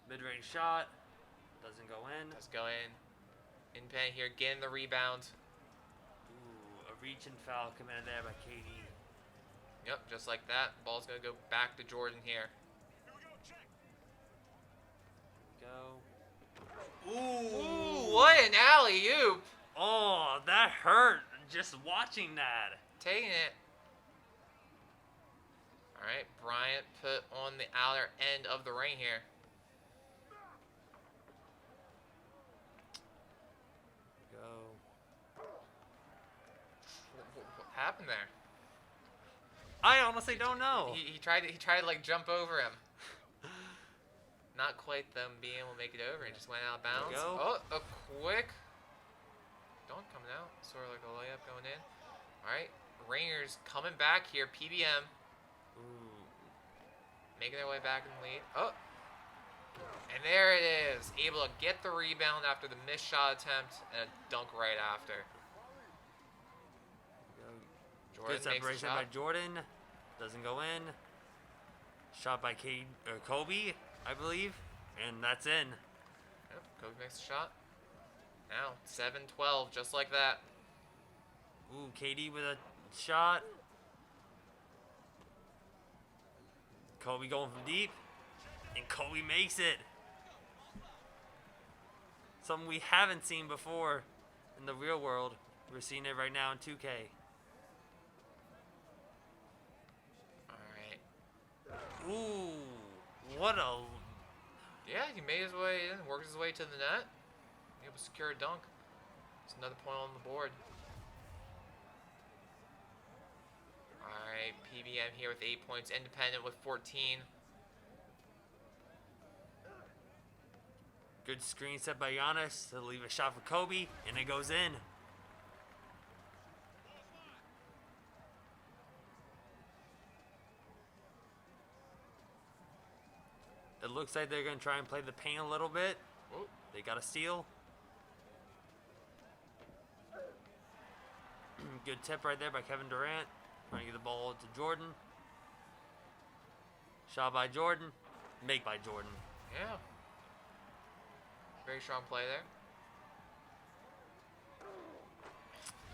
Mid-range shot. Doesn't go in. Does go in. Independent here, getting the rebound. Ooh, a reach and foul committed there by KD. Yep, just like that. Ball's going to go back to Jordan here. Go. Ooh, what an alley-oop. Oh, that hurt just watching that. Taking it. Alright, Bryant put on the outer end of the ring here. Go. What happened there? I honestly don't know. He tried to like jump over him. Not quite them being able to make it over. He just went out of bounds. Go. Oh, a quick dunk coming out. Sort of like a layup going in. Alright, Ringers coming back here. PBM. Ooh. Making their way back in the lead. Oh. And there it is. Able to get the rebound after the missed shot attempt and a dunk right after. Go. Jordan Good makes the separation shot. by Jordan. Doesn't go in. Shot by Kobe, I believe. And that's in. Yep, Kobe makes the shot. Now, 7-12, just like that. Ooh, KD with a shot. Kobe going from deep. And Kobe makes it. Something we haven't seen before in the real world. We're seeing it right now in 2K. Alright. Ooh, what a... Yeah, he made his way in, worked his way to the net. Able to secure a dunk. It's another point on the board. Alright, PBM here with 8 points. Independent with 14. Good screen set by Giannis to leave a shot for Kobe, and it goes in. It looks like they're going to try and play the paint a little bit. Ooh. They got a steal. Good tip right there by Kevin Durant. Trying to get the ball to Jordan. Shot by Jordan. Make by Jordan. Yeah. Very strong play there.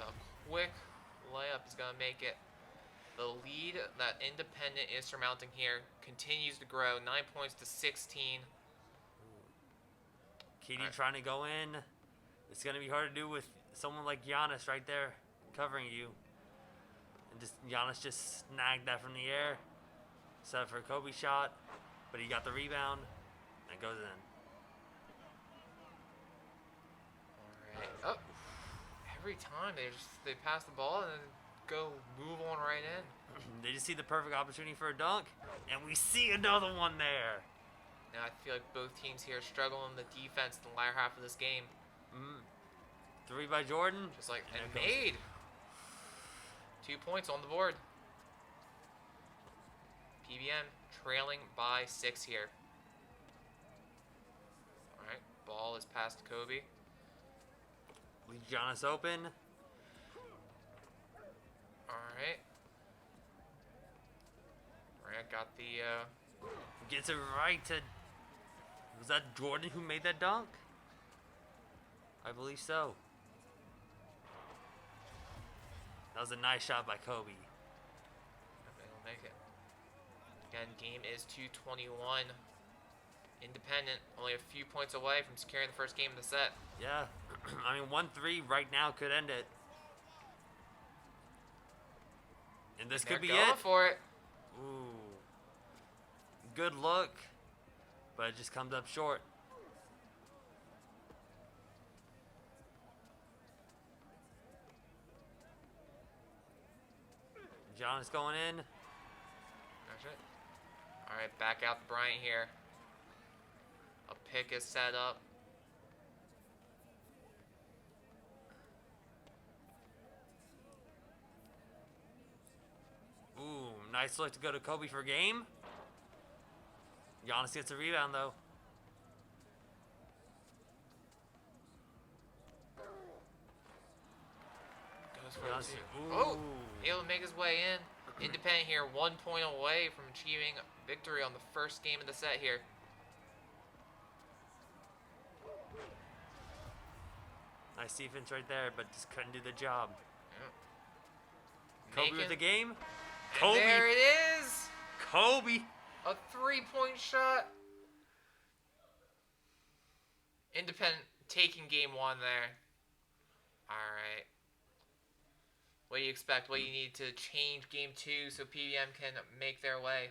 A quick layup is going to make it. The lead that Independent is surmounting here continues to grow. 9 points to 16. KD Right. trying to go in. It's going to be hard to do with someone like Giannis right there covering you. And just Giannis just snagged that from the air. Set up for a Kobe shot. But he got the rebound. And goes in. All right. Oh, every time they pass the ball and then go move on right in. They just see the perfect opportunity for a dunk. And we see another one there. Now I feel like both teams here struggle in the defense in the latter half of this game. 3 by Jordan. Just like, And and it goes in. made. 2 points on the board. PBM trailing by 6 here. Alright, ball is passed to Kobe. Leaves Giannis open. Alright. Durant got the, Gets it right to... Was that Jordan who made that dunk? I believe so. That was a nice shot by Kobe. They'll make it. Again, game is 2:21. Independent, only a few points away from securing the first game of the set. Yeah. I mean, 1-3 right now could end it. And this could be They're going it. for it. Ooh. Good look. But it just comes up short. Giannis going in. That's it. Alright, back out to Bryant here. A pick is set up. Ooh, nice look to go to Kobe for game. Giannis gets a rebound though. Goes for Giannis, it too. ooh. Oh! Able to make his way in. Independent here, 1 point away from achieving victory on the first game of the set here. Nice defense right there, but just couldn't do the job. Yep. Kobe with Making- the game. and Kobe. there it is! Kobe. A 3-point shot. Independent taking game 1 there. Alright. What do you expect? What do you need to change game 2 so PBM can make their way?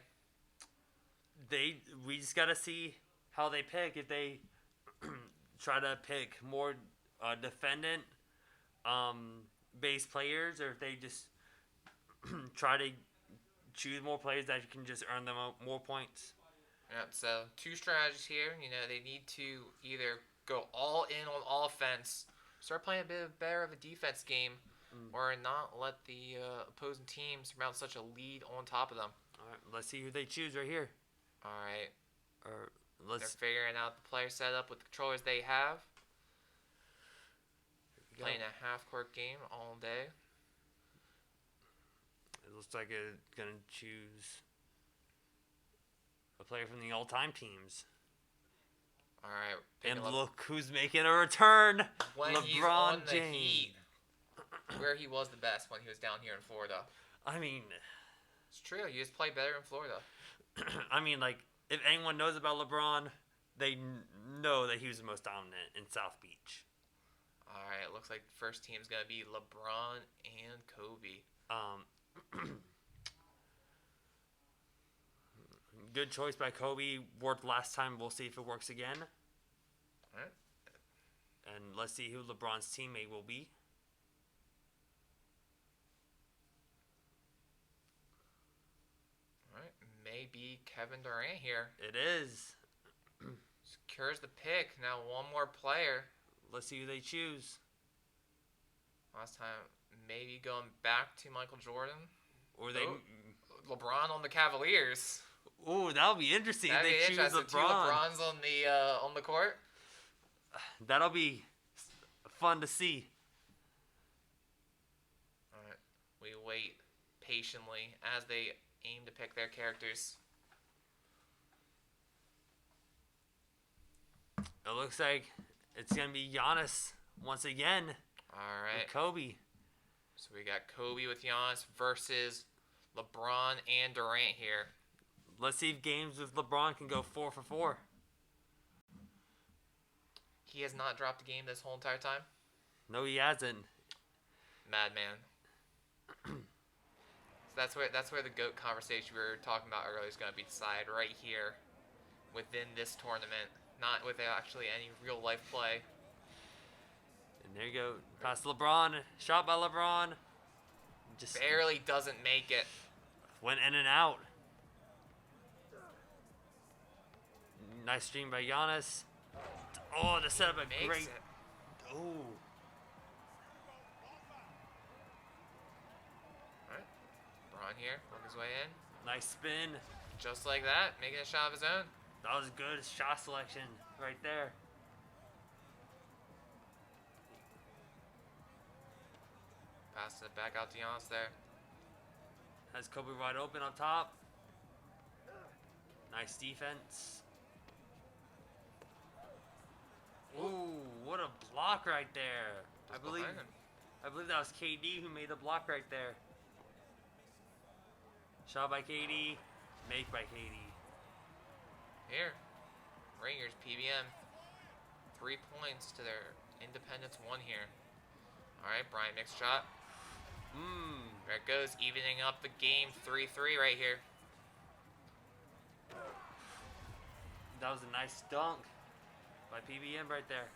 We just gotta see how they pick. If they try to pick more defendant based players, or if they just try to choose more players that can just earn them more points. Yep, so 2 strategies here. You know, they need to either go all in on offense, start playing a bit better of a defense game, or not let the opposing team surmount such a lead on top of them. All right, let's see who they choose right here. All right, Or they're let's figuring out the player setup with the controllers they have. go. Playing a half-court game all day. It looks like it's gonna choose a player from the all-time teams. All right, And picking up look who's making a return. when he's LeBron on the James. Heat, where he was the best when he was down here in Florida. I mean, It's true. You just play better in Florida. like if anyone knows about LeBron, they know that he was the most dominant in South Beach. All right, it looks like the first team's gonna be LeBron and Kobe. Good choice by Kobe. Worked last time. We'll see if it works again. All right. And let's see who LeBron's teammate will be. All right, maybe Kevin Durant here It is. secures the pick. Now one more player. Let's see who they choose. Last time, maybe going back to Michael Jordan. Or they. LeBron on the Cavaliers. Ooh, that'll be interesting. That'd They be choose interesting. Two LeBron. LeBrons on the court. That'll be fun to see. All right, we wait patiently as they aim to pick their characters. It looks like it's gonna be Giannis once again All right. with Kobe. So we got Kobe with Giannis versus LeBron and Durant here. Let's see if games with LeBron can go 4 for 4. He has not dropped a game this whole entire time. No, he hasn't. Madman. So that's where the GOAT conversation we were talking about earlier is going to be decided right here within this tournament, not with actually any real life play. And there you go. Pass to LeBron. Shot by LeBron. Just Barely doesn't make it. went in and out. Nice stream by Giannis. Oh, the setup a Makes great. it. Oh, Alright. LeBron here, work his way in. nice spin. Just like that, making a shot of his own. That was good shot selection right there. Passes it back out to Giannis there. Has Kobe wide open up top. Nice defense. Ooh, what a block right there. Just behind him. I believe that was KD who made the block right there. Shot by KD, make by KD. Here, Ringers, PBM. 3 points to their Independence 1 here. Alright, Bryant mixed shot. There it goes, evening up the game 3-3 right here. That was a nice dunk by PBM right there.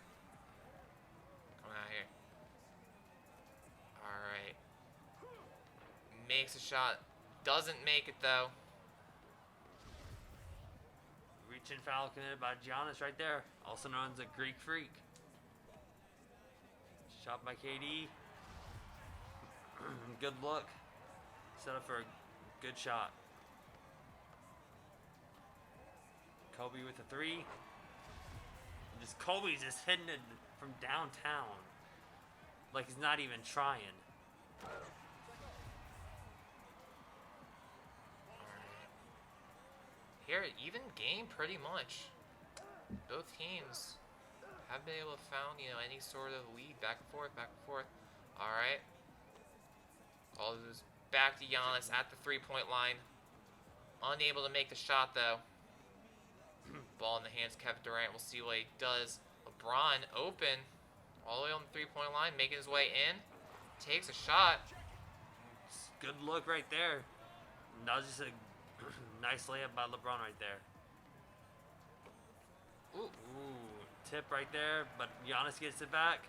Coming out here. Alright. Makes a shot. Doesn't make it though. Reach and foul committed by Giannis right there. Also known as a Greek Freak. Shot by KD. Good look. Set up for a good shot. Kobe with a 3. Just Kobe's just hitting it from downtown. Like he's not even trying. Here, even game pretty much. Both teams have been able to found, any sort of lead back and forth, back and forth. Alright. All this back to Giannis at the 3-point line. Unable to make the shot though. Ball in the hands of Kevin Durant. We'll see what he does. LeBron open. All the way on the 3-point line, making his way in. Takes a shot. Good look right there. That was just a nice layup by LeBron right there. Ooh. Tip right there, but Giannis gets it back.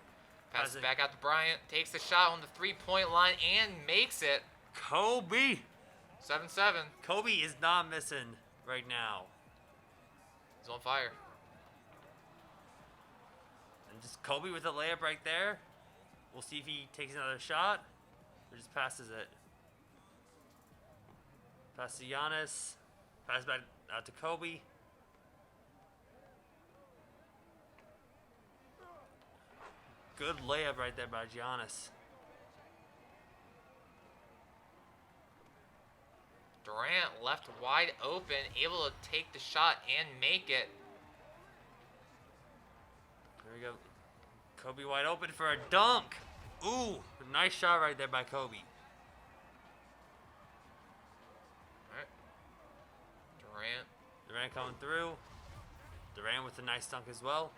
Passes it back out to Bryant. Takes the shot on the 3-point line and makes it. Kobe! 7-7. Kobe is not missing right now. He's on fire. And just Kobe with a layup right there. We'll see if he takes another shot or just passes it. Pass to Giannis. Pass back out to Kobe. Good layup right there by Giannis. Durant left wide open, able to take the shot and make it. There we go. Kobe wide open for a dunk. Ooh, nice shot right there by Kobe. Alright. Durant. Durant coming through. Durant with a nice dunk as well.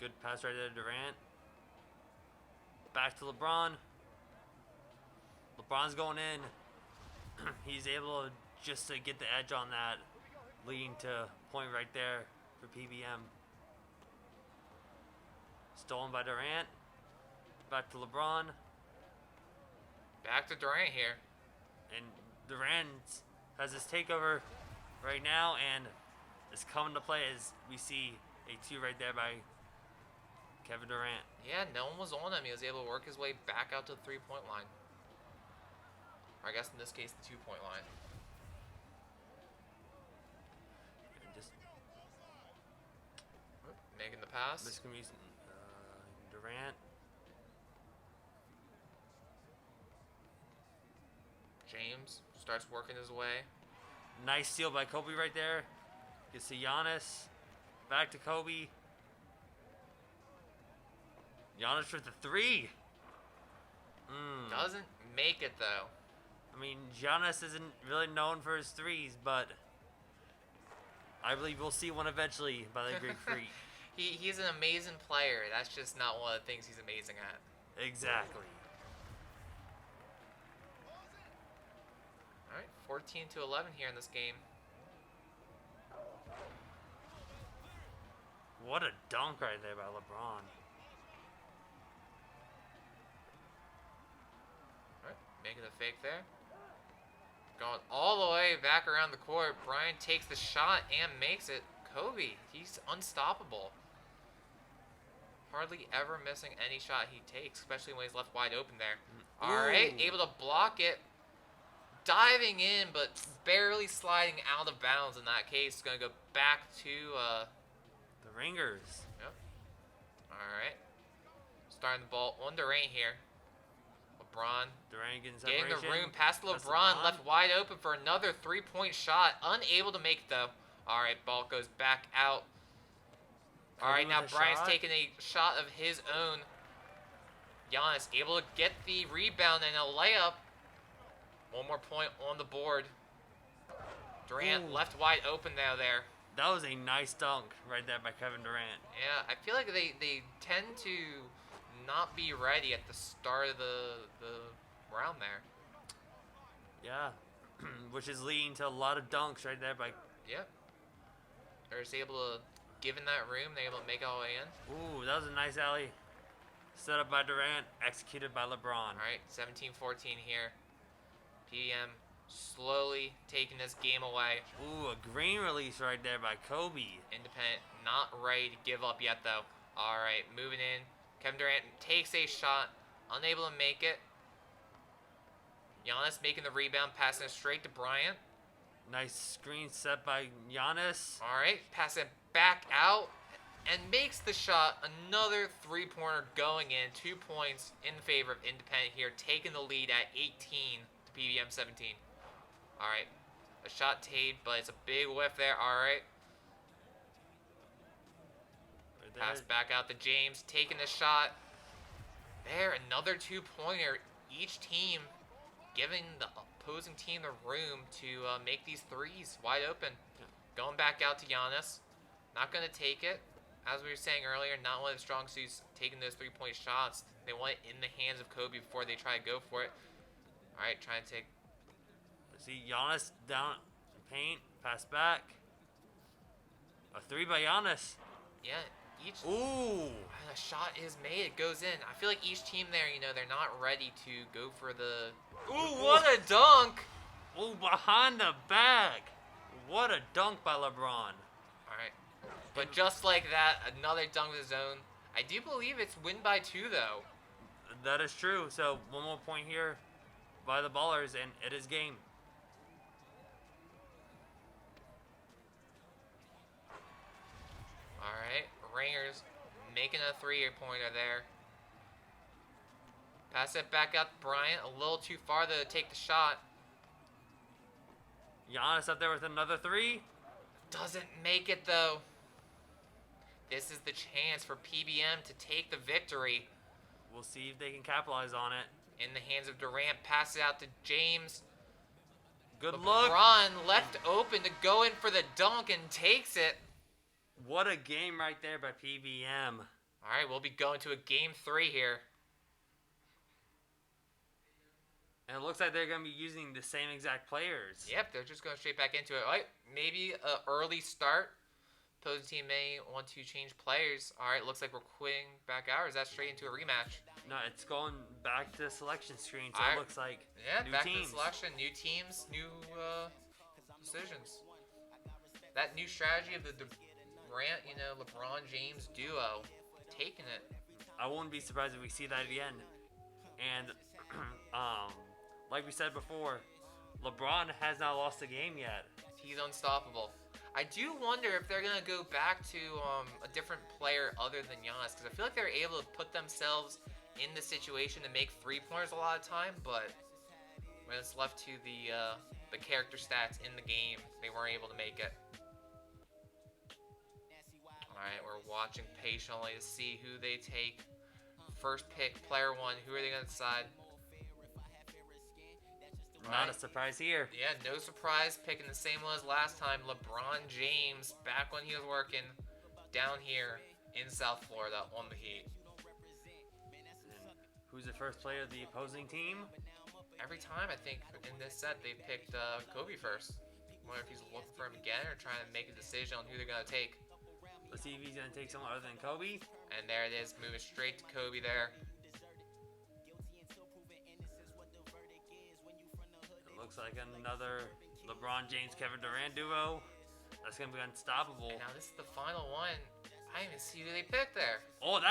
Good pass right there to Durant. Back to LeBron. LeBron's going in. He's able just to get the edge on that, leading to point right there for PBM. Stolen by Durant. Back to LeBron. Back to Durant here. And Durant has his takeover right now and is coming to play as we see a 2 right there by Kevin Durant. Yeah, no one was on him. He was able to work his way back out to the 3-point line. Or I guess in this case, the 2-point line. Just Making the pass. this can be Durant. James starts working his way. Nice steal by Kobe right there. Gets to Giannis. Back to Kobe. Giannis with the 3. Doesn't make it though. I mean, Giannis isn't really known for his threes, but I believe we'll see one eventually by the Greek Freak. He's an amazing player. That's just not one of the things he's amazing at. Exactly. All right, 14-11 here in this game. What a dunk right there by LeBron. All right, making a fake there. Going all the way back around the court. Bryant takes the shot and makes it. Kobe, he's unstoppable. Hardly ever missing any shot he takes, especially when he's left wide open there. All right, able to block it. Diving in, but barely sliding out of bounds in that case. Going to go back to the Ringers. Yep. All right. Starting the ball on Durant here. LeBron Durant getting getting separation. the room past LeBron, left wide open for another three-point shot. Unable to make though. All right, ball goes back out. All right, now Bryant's taking a shot of his own. Giannis able to get the rebound and a layup. One more point on the board. Durant left wide open now there. That was a nice dunk right there by Kevin Durant. Yeah, I feel like they tend to not be ready at the start of the round there. Yeah, which is leading to a lot of dunks right there by... Yep. They're just able to, given that room, they're able to make it all the way in. Ooh, that was a nice alley. Set up by Durant, executed by LeBron. All right, 17-14 here. PDM slowly taking this game away. Ooh, a green release right there by Kobe. Independent, not ready to give up yet, though. All right, moving in. Kevin Durant takes a shot, unable to make it. Giannis making the rebound, passing it straight to Bryant. Nice screen set by Giannis. All right, pass it back out and makes the shot. Another three-pointer going in. 2 points in favor of Independent here, taking the lead at 18 to PBM 17. All right, a shot taped, but it's a big whiff there. All right. Pass back out to James, taking the shot. There, another two-pointer. Each team giving the opposing team the room to make these threes wide open. Going back out to Giannis. Not going to take it. As we were saying earlier, not one of the strong suits taking those three-point shots. They want it in the hands of Kobe before they try to go for it. All right, trying to take. See Giannis down paint, pass back. A three by Giannis. Yeah. Ooh. A shot is made. It goes in. I feel like each team there, they're not ready to go for the... Ooh, what a dunk! Ooh, behind the back. What a dunk by LeBron. All right. But just like that, another dunk of his own. I do believe it's win by 2, though. That is true. So, one more point here by the Ballers, and it is game. All right. Ringers making a three-pointer there. Pass it back out to Bryant. A little too far to take the shot. Giannis up there with another three. Doesn't make it, though. This is the chance for PBM to take the victory. We'll see if they can capitalize on it. In the hands of Durant. Pass it out to James. Good look. LeBron left open to go in for the dunk and takes it. What a game right there by PBM. All right, we'll be going to a game 3 here. And it looks like they're going to be using the same exact players. Yep, they're just going straight back into it. All right, maybe an early start. Opposing team may want to change players. All right, looks like we're quitting back out. Or is that straight into a rematch? No, it's going back to the selection screen, so it looks like new back teams. to the selection, new teams, new decisions. That new strategy of the Durant, LeBron James duo, taking it. I wouldn't be surprised if we see that again. And like we said before, LeBron has not lost a game yet. He's unstoppable. I do wonder if they're going to go back to a different player other than Giannis, because I feel like they're able to put themselves in the situation to make three-pointers a lot of time, but when it's left to the the character stats in the game. They weren't able to make it. Alright, we're watching patiently to see who they take. First pick, player 1. Who are they going to decide? Not a surprise here. Yeah, no surprise. Picking the same one as last time. LeBron James, back when he was working down here in South Florida on the Heat. And who's the first player of the opposing team? Every time, I think, in this set, they picked Kobe first. I wonder if he's looking for him again or trying to make a decision on who they're going to take. Let's see if he's going to take someone other than Kobe. And there it is, moving straight to Kobe there. It looks like another LeBron James Kevin Durant duo. That's going to be unstoppable. And now this is the final one. I didn't even see who they picked there. Oh,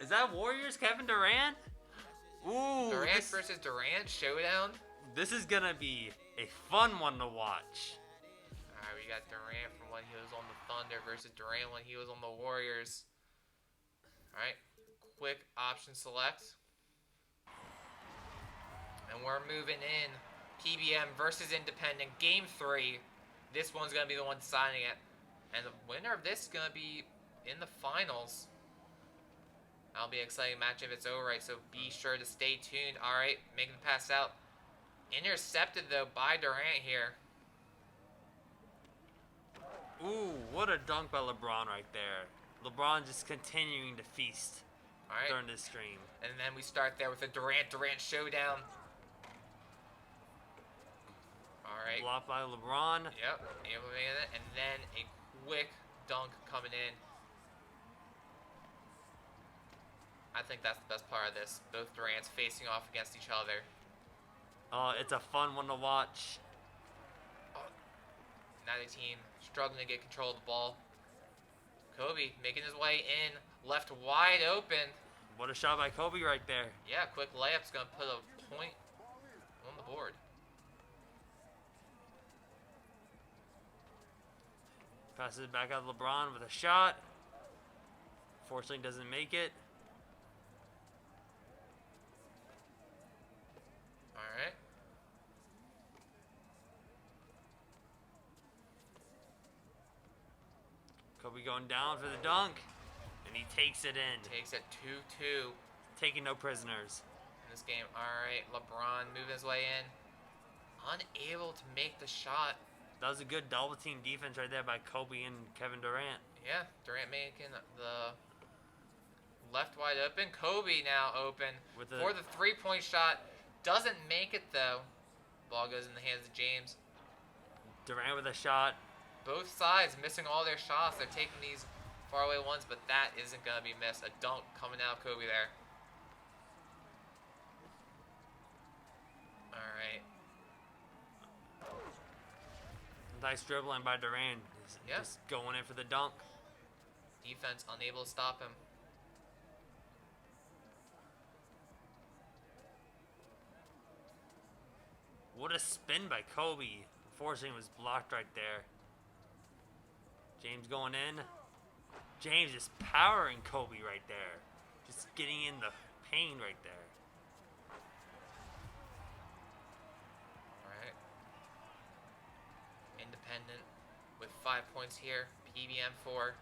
is that Warriors Kevin Durant? Ooh, Durant versus Durant showdown. This is going to be a fun one to watch. Alright, we got Durant from when he was on the Thunder versus Durant when he was on the Warriors. Alright, quick option select. And we're moving in. PBM versus Independent, Game 3. This one's going to be the one deciding it. And the winner of this is going to be in the finals. That'll be an exciting match if it's over, right? So be sure to stay tuned. Alright, making the pass out. Intercepted, though, by Durant here. Ooh, what a dunk by LeBron right there. LeBron just continuing to feast during this stream. And then we start there with a Durant showdown. Alright. Blocked by LeBron. Yep, able to make it. And then a quick dunk coming in. I think that's the best part of this. Both Durants facing off against each other. It's a fun one to watch. Neither team struggling to get control of the ball. Kobe making his way in, left wide open. What a shot by Kobe right there. Yeah, quick layup's going to put a point on the board. Passes it back out to LeBron with a shot. Fortunately doesn't make it. Alright. Kobe going down for the dunk. And he takes it in. Takes it 2-2 Taking no prisoners. in this game. Alright, LeBron moving his way in. Unable to make the shot. That was a good double team defense right there by Kobe and Kevin Durant. Yeah, Durant making the left wide open. Kobe now open for the three-point shot. Doesn't make it, though. Ball goes in the hands of James. Durant with a shot. Both sides missing all their shots. They're taking these faraway ones, but that isn't going to be missed. A dunk coming out of Kobe there. All right. Nice dribbling by Durant. Just going in for the dunk. Defense unable to stop him. What a spin by Kobe. Unfortunately, it was blocked right there. James going in. James just powering Kobe right there. Just getting in the pain right there. Alright. Independent with 5 points here. PBM 4.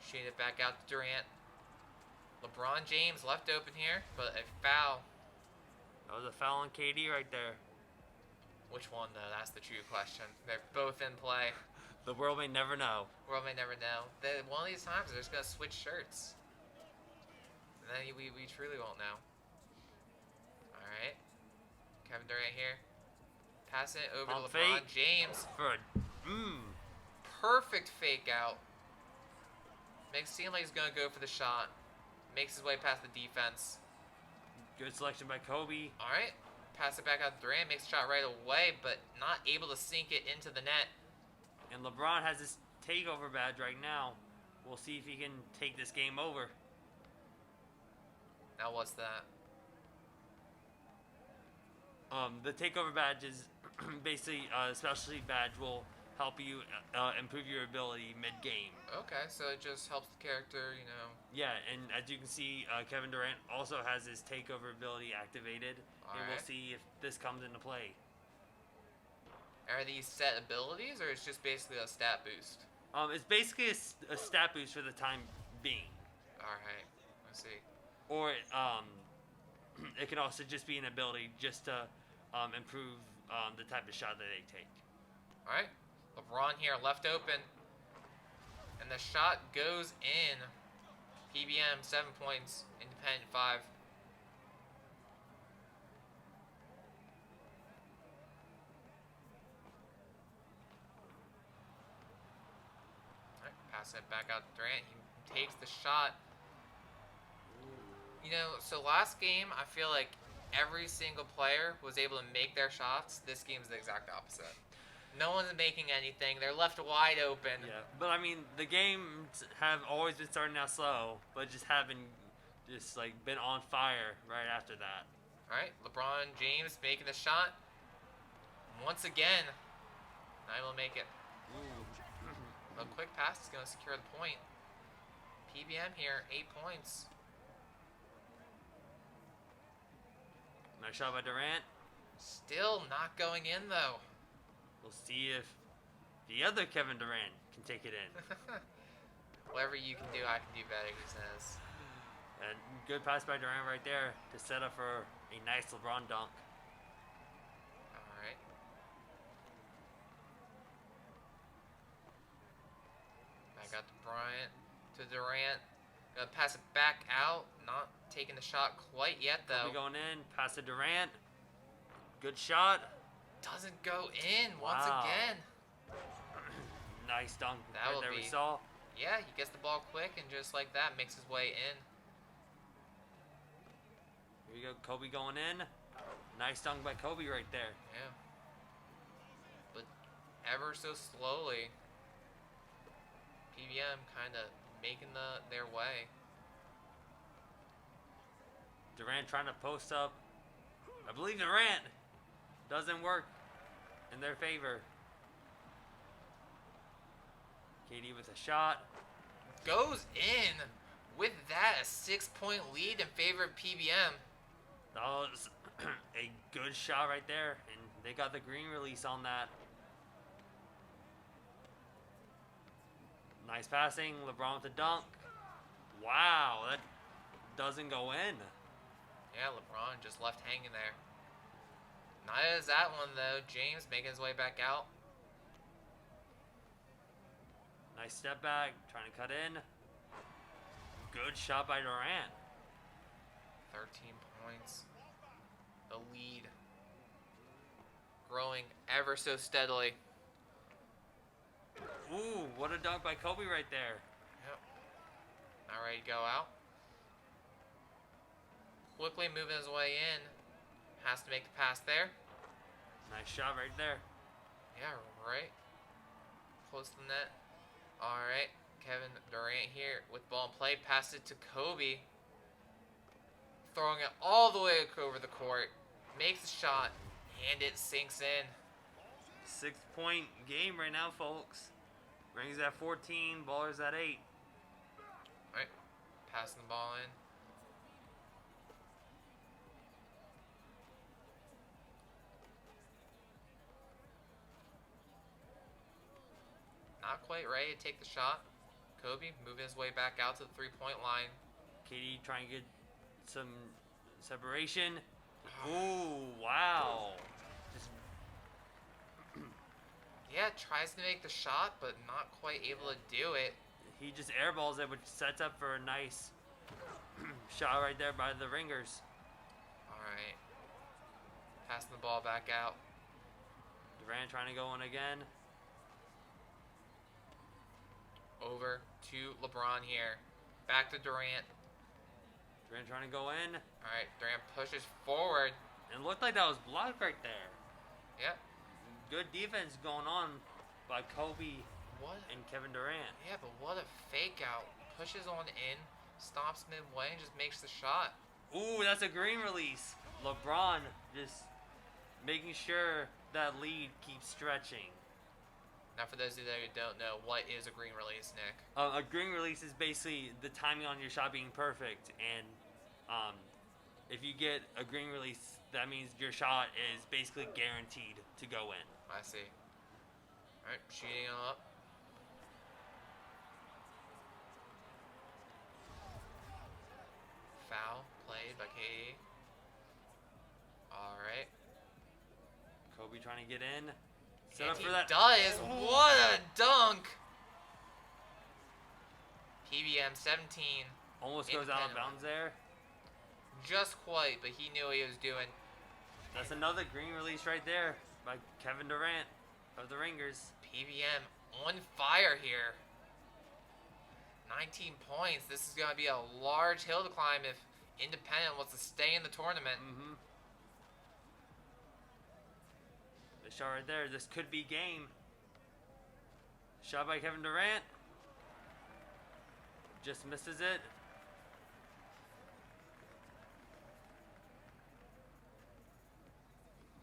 Shooting it back out to Durant. LeBron James left open here, but a foul. That was a foul on KD right there. Which one, though? That's the true question. They're both in play. The world may never know. World may never know. One of these times, they're just going to switch shirts. And then we truly won't know. Alright. Kevin Durant here. Passing it over to LeBron James. For a Perfect fake out. Makes it seem like he's going to go for the shot. Makes his way past the defense. Good selection by Kobe. Alright. Pass it back out to Durant. Makes a shot right away, but not able to sink it into the net. And LeBron has his takeover badge right now. We'll see if he can take this game over. Now what's that? The takeover badge is basically a specialty badge will help you improve your ability mid-game. Okay, so it just helps the character, Yeah, and as you can see, Kevin Durant also has his takeover ability activated, and we'll Alright. see if this comes into play. Are these set abilities, or it's just basically a stat boost? It's basically a stat boost for the time being. Alright, let's see. Or it can also just be an ability just to improve the type of shot that they take. Alright, LeBron here left open, and the shot goes in. PBM 7 points, Independent 5. Alright, pass it back out to Durant. He takes the shot. So last game, I feel like every single player was able to make their shots. This game's the exact opposite. No one's making anything. They're left wide open. Yeah, but I mean, the games have always been starting out slow, but just haven't been on fire right after that. All right, LeBron James making the shot. Once again, not able to make it. Ooh. A quick pass is going to secure the point. PBM here, 8 points. Nice shot by Durant. Still not going in, though. We'll see if the other Kevin Durant can take it in. Whatever you can do, I can do better, he says. And good pass by Durant right there to set up for a nice LeBron dunk. All right. Back out to Bryant, to Durant. Gonna pass it back out. Not taking the shot quite yet, though. Kobe going in, pass to Durant. Good shot. Doesn't go in once Wow. again. Nice dunk That right will there be- we saw. Yeah, he gets the ball quick and just like that makes his way in. Here we go, Kobe going in. Nice dunk by Kobe right there. Yeah. But ever so slowly, PBM kind of making their way. Durant trying to post up. I believe Durant doesn't work in their favor. KD with a shot. Goes in. With that, a 6-point lead in favor of PBM. That was a good shot right there, and they got the green release on that. Nice passing, LeBron with the dunk. Wow, that doesn't go in. Yeah, LeBron just left hanging there. Not as that one, though. James making his way back out. Nice step back, trying to cut in. Good shot by Durant. 13 points. The lead growing ever so steadily. Ooh, what a dunk by Kobe right there. Yep. Not ready to go out. Quickly moving his way in. Has to make the pass there. Nice shot right there. Yeah, right. Close to the net. Alright. Kevin Durant here with ball in play. Passed it to Kobe. Throwing it all the way over the court. Makes the shot. And it sinks in. 6-point game right now, folks. Rings at 14, Ballers at 8. Alright. Passing the ball in. Not quite ready to take the shot. Kobe moving his way back out to the 3-point line. KD trying to get some separation. Ooh, wow. Just Yeah, tries to make the shot, but not quite able to do it. he just airballs it, which sets up for a nice shot right there by the Ringers. Alright. Passing the ball back out. Durant trying to go in again. Over to LeBron here. Back to Durant. Durant trying to go in. Alright, Durant pushes forward. And it looked like that was blocked right there. Yep. Good defense going on by Kobe What? and Kevin Durant. Yeah, but what a fake out. Pushes on in, stops midway, and just makes the shot. Ooh, that's a green release. LeBron just making sure that lead keeps stretching. Now, for those of you that don't know, what is a green release, Nick? A green release is basically the timing on your shot being perfect, and if you get a green release, that means your shot is basically guaranteed to go in. I see. All right, shooting him up. Foul played by KD. All right. Kobe trying to get in. Set And up he for that. does. What a dunk! PBM 17. Almost goes out of Independent bounds there. Just quite, but he knew what he was doing. That's another green release right there by Kevin Durant of the Ringers. PBM on fire here. 19 points. This is going to be a large hill to climb if Independent wants to stay in the tournament. Mm-hmm. The shot right there. This could be game. Shot by Kevin Durant. Just misses it.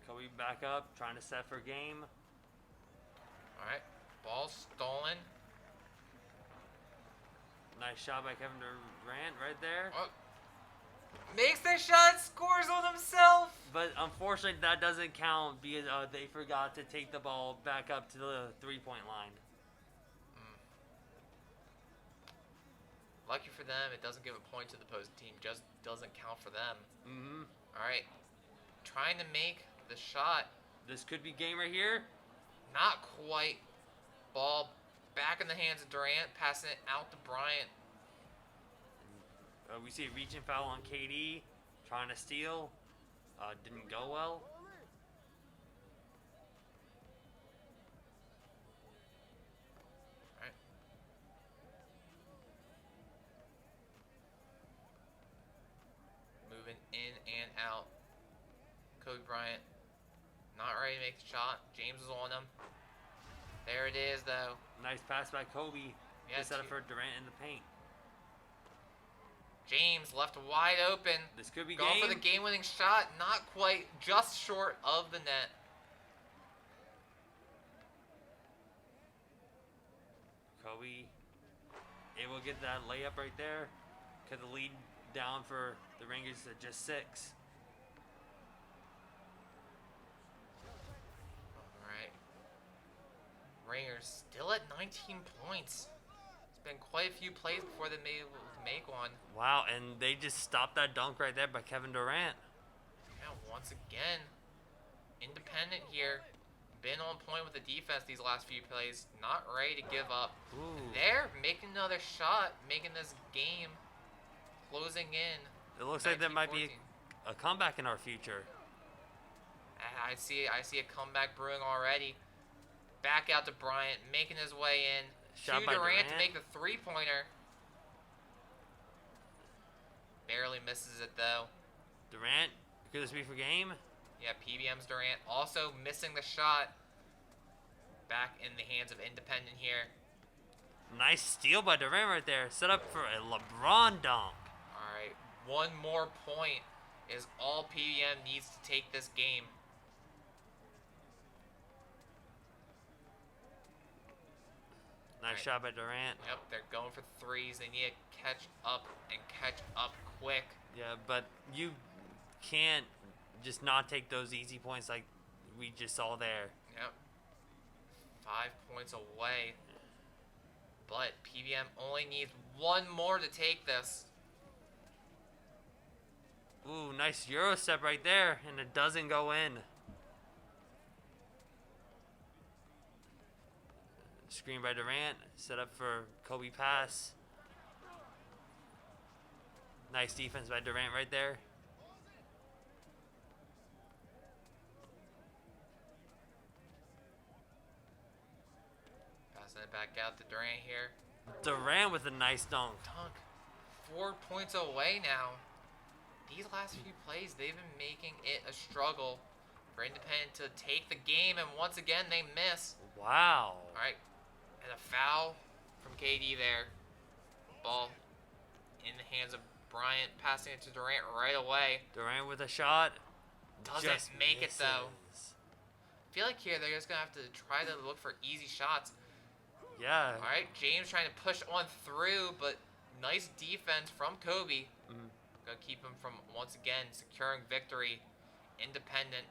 Kobe back up, trying to set for game. All right, ball stolen. Nice shot by Kevin Durant right there. Oh. Makes the shot, scores on himself. But unfortunately, that doesn't count because they forgot to take the ball back up to the three-point line. Lucky for them, it doesn't give a point to the opposing team. Just doesn't count for them. Mm-hmm. All right, trying to make the shot. This could be game right here. Not quite. Ball back in the hands of Durant, passing it out to Bryant. We see a reaching foul on KD, trying to steal. Didn't go well. All right. Moving in and out. Kobe Bryant not ready to make the shot. James is on him. There it is, though. Nice pass by Kobe. Yeah, To set up for Durant in the paint. James left wide open. This could be Going game. for the game-winning shot. Not quite. Just short of the net. Kobe able to get that layup right there. Cut the lead down for the Rangers to just 6. Alright. Ringers still at 19 points. It's been quite a few plays before they made able to make one. Wow, and they just stopped that dunk right there by Kevin Durant. Yeah, once again, Independent here. Been on point with the defense these last few plays. Not ready to give up. Ooh. They're making another shot, making this game closing in. It looks like there might 19-14. be a comeback in our future. I see a comeback brewing already. Back out to Bryant, making his way in. Shot to by Durant to Durant. make the three-pointer. Barely misses it, though. Durant, could this be for game? Yeah, PBM's Durant also missing the shot. Back in the hands of Independent here. Nice steal by Durant right there. Set up for a LeBron dunk. Alright, one more point is all PBM needs to take this game. Nice Right. shot by Durant. Yep, they're going for threes. They need to catch up and catch up quick. Yeah, but you can't just not take those easy points like we just saw there. Yep. 5 points away. But PBM only needs one more to take this. Ooh, nice Euro step right there, and it doesn't go in. Screen by Durant, set up for Kobe pass. Nice defense by Durant right there. Passing it back out to Durant here. Durant with a nice dunk. Dunk. 4 points away now. These last few plays, they've been making it a struggle for Independent to take the game, and once again, they miss. Wow. All right, and a foul from KD there. Ball in the hands of Bryant, passing it to Durant right away. Durant with a shot. Doesn't Just make it, though. misses. feel like here they're just going to have to try to look for easy shots. Yeah. All right, James trying to push on through, but nice defense from Kobe. Gonna keep him from, once again, securing victory. Independent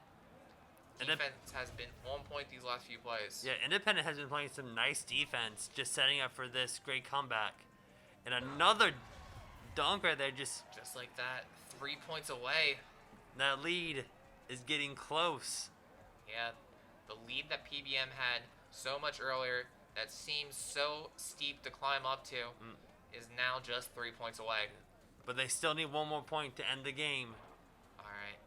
defense has been on point these last few plays. Yeah, Independent has been playing some nice defense, just setting up for this great comeback. And another dunk right there, just like that, 3 points away. That lead is getting close. Yeah, the lead that PBM had so much earlier that seems so steep to climb up to is now just 3 points away. But they still need one more point to end the game. All right.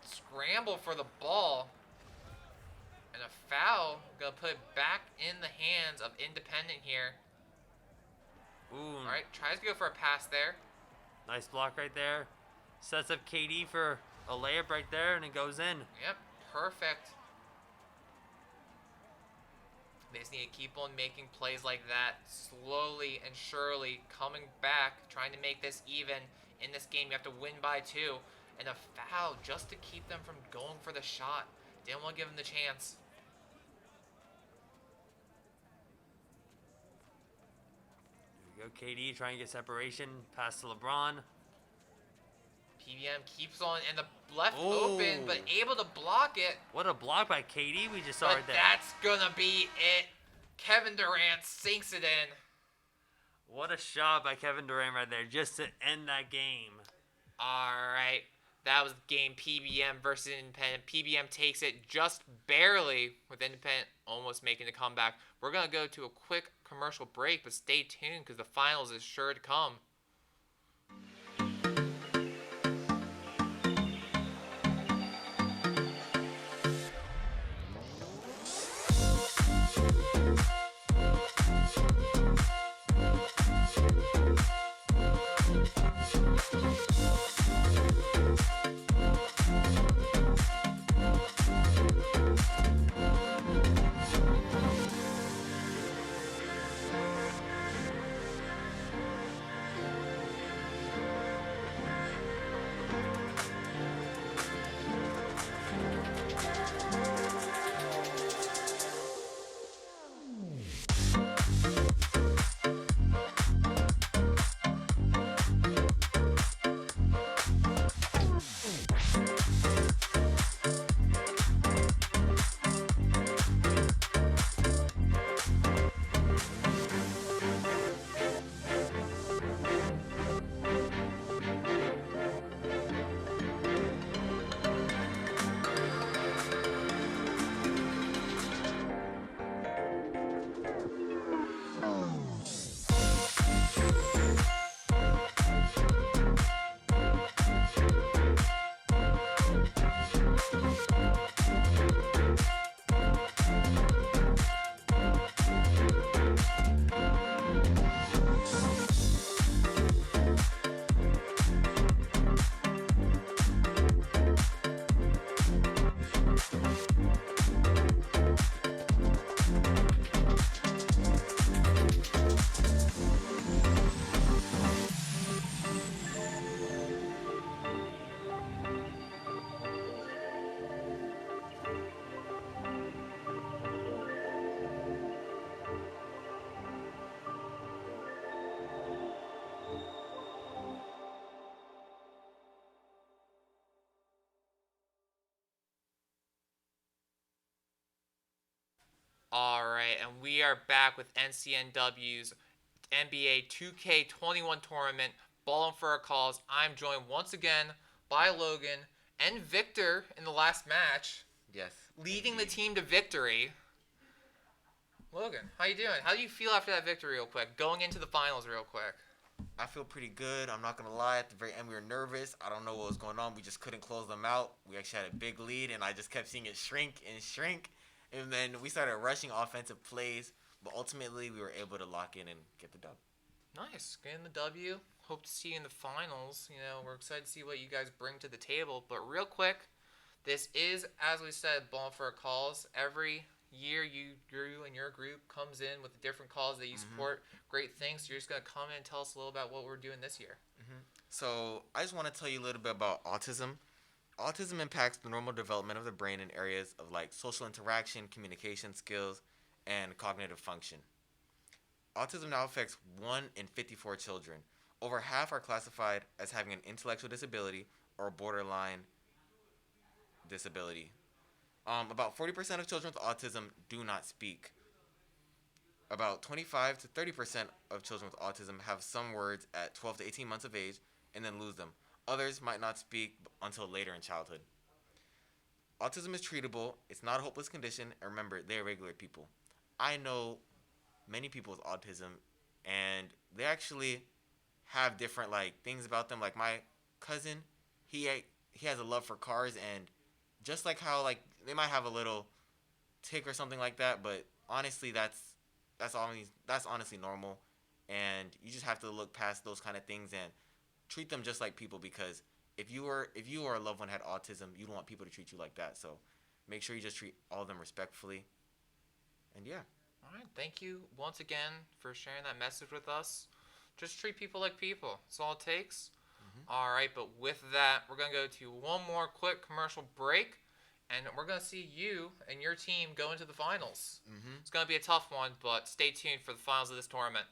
Scramble for the ball. And a foul. Gonna put it back in the hands of Independent here. Ooh. All right, tries to go for a pass there. Nice block right there. Sets up KD for a layup right there, and it goes in. Yep, perfect. They just need to keep on making plays like that, slowly and surely coming back, trying to make this even. In this game, you have to win by 2. And a foul just to keep them from going for the shot. Didn't want to give them the chance. There we go, KD trying to get separation. Pass to LeBron. PBM keeps on, and the left open, but able to block it. What a block by KD we just saw right there. That's gonna be it. Kevin Durant sinks it in. What a shot by Kevin Durant right there, just to end that game. All right, that was game PBM versus Independent. PBM takes it just barely, with Independent almost making the comeback. We're gonna go to a quick commercial break, but stay tuned because the finals is sure to come. All right, and we are back with NCNW's NBA 2K21 tournament, balling for our calls. I'm joined once again by Logan and Victor in the last match. Yes. Leading the team to victory. Logan, how you doing? How do you feel after that victory real quick? Going into the finals real quick. I feel pretty good. I'm not going to lie. At the very end, we were nervous. I don't know what was going on. We just couldn't close them out. We actually had a big lead, and I just kept seeing it shrink and shrink. And then we started rushing offensive plays, but ultimately we were able to lock in and get the dub. Nice. Getting the W. Hope to see you in the finals. You know, we're excited to see what you guys bring to the table. But real quick, this is, as we said, Ball for a Calls. Every year you and your group comes in with different calls that you support. Great things. So you're just going to come in and tell us a little about what we're doing this year. So I just want to tell you a little bit about autism. Autism impacts the normal development of the brain in areas of like social interaction, communication skills, and cognitive function. Autism now affects 1 in 54 children. Over half are classified as having an intellectual disability or borderline disability. About 40% of children with autism do not speak. About 25 to 30% of children with autism have some words at 12 to 18 months of age and then lose them. Others might not speak until later in childhood. Autism is treatable, it's not a hopeless condition, and remember, they're regular people. I know many people with autism, and they actually have different like things about them. Like my cousin, he has a love for cars, and just like how like they might have a little tick or something like that, but honestly, that's honestly normal, and you just have to look past those kind of things and treat them just like people because if you or a loved one had autism, you don't want people to treat you like that. So make sure you just treat all of them respectfully. And yeah. All right, thank you once again for sharing that message with us. Just treat people like people. That's all it takes. All right, but with that, we're going to go to one more quick commercial break, and we're going to see you and your team go into the finals. It's going to be a tough one, but stay tuned for the finals of this tournament.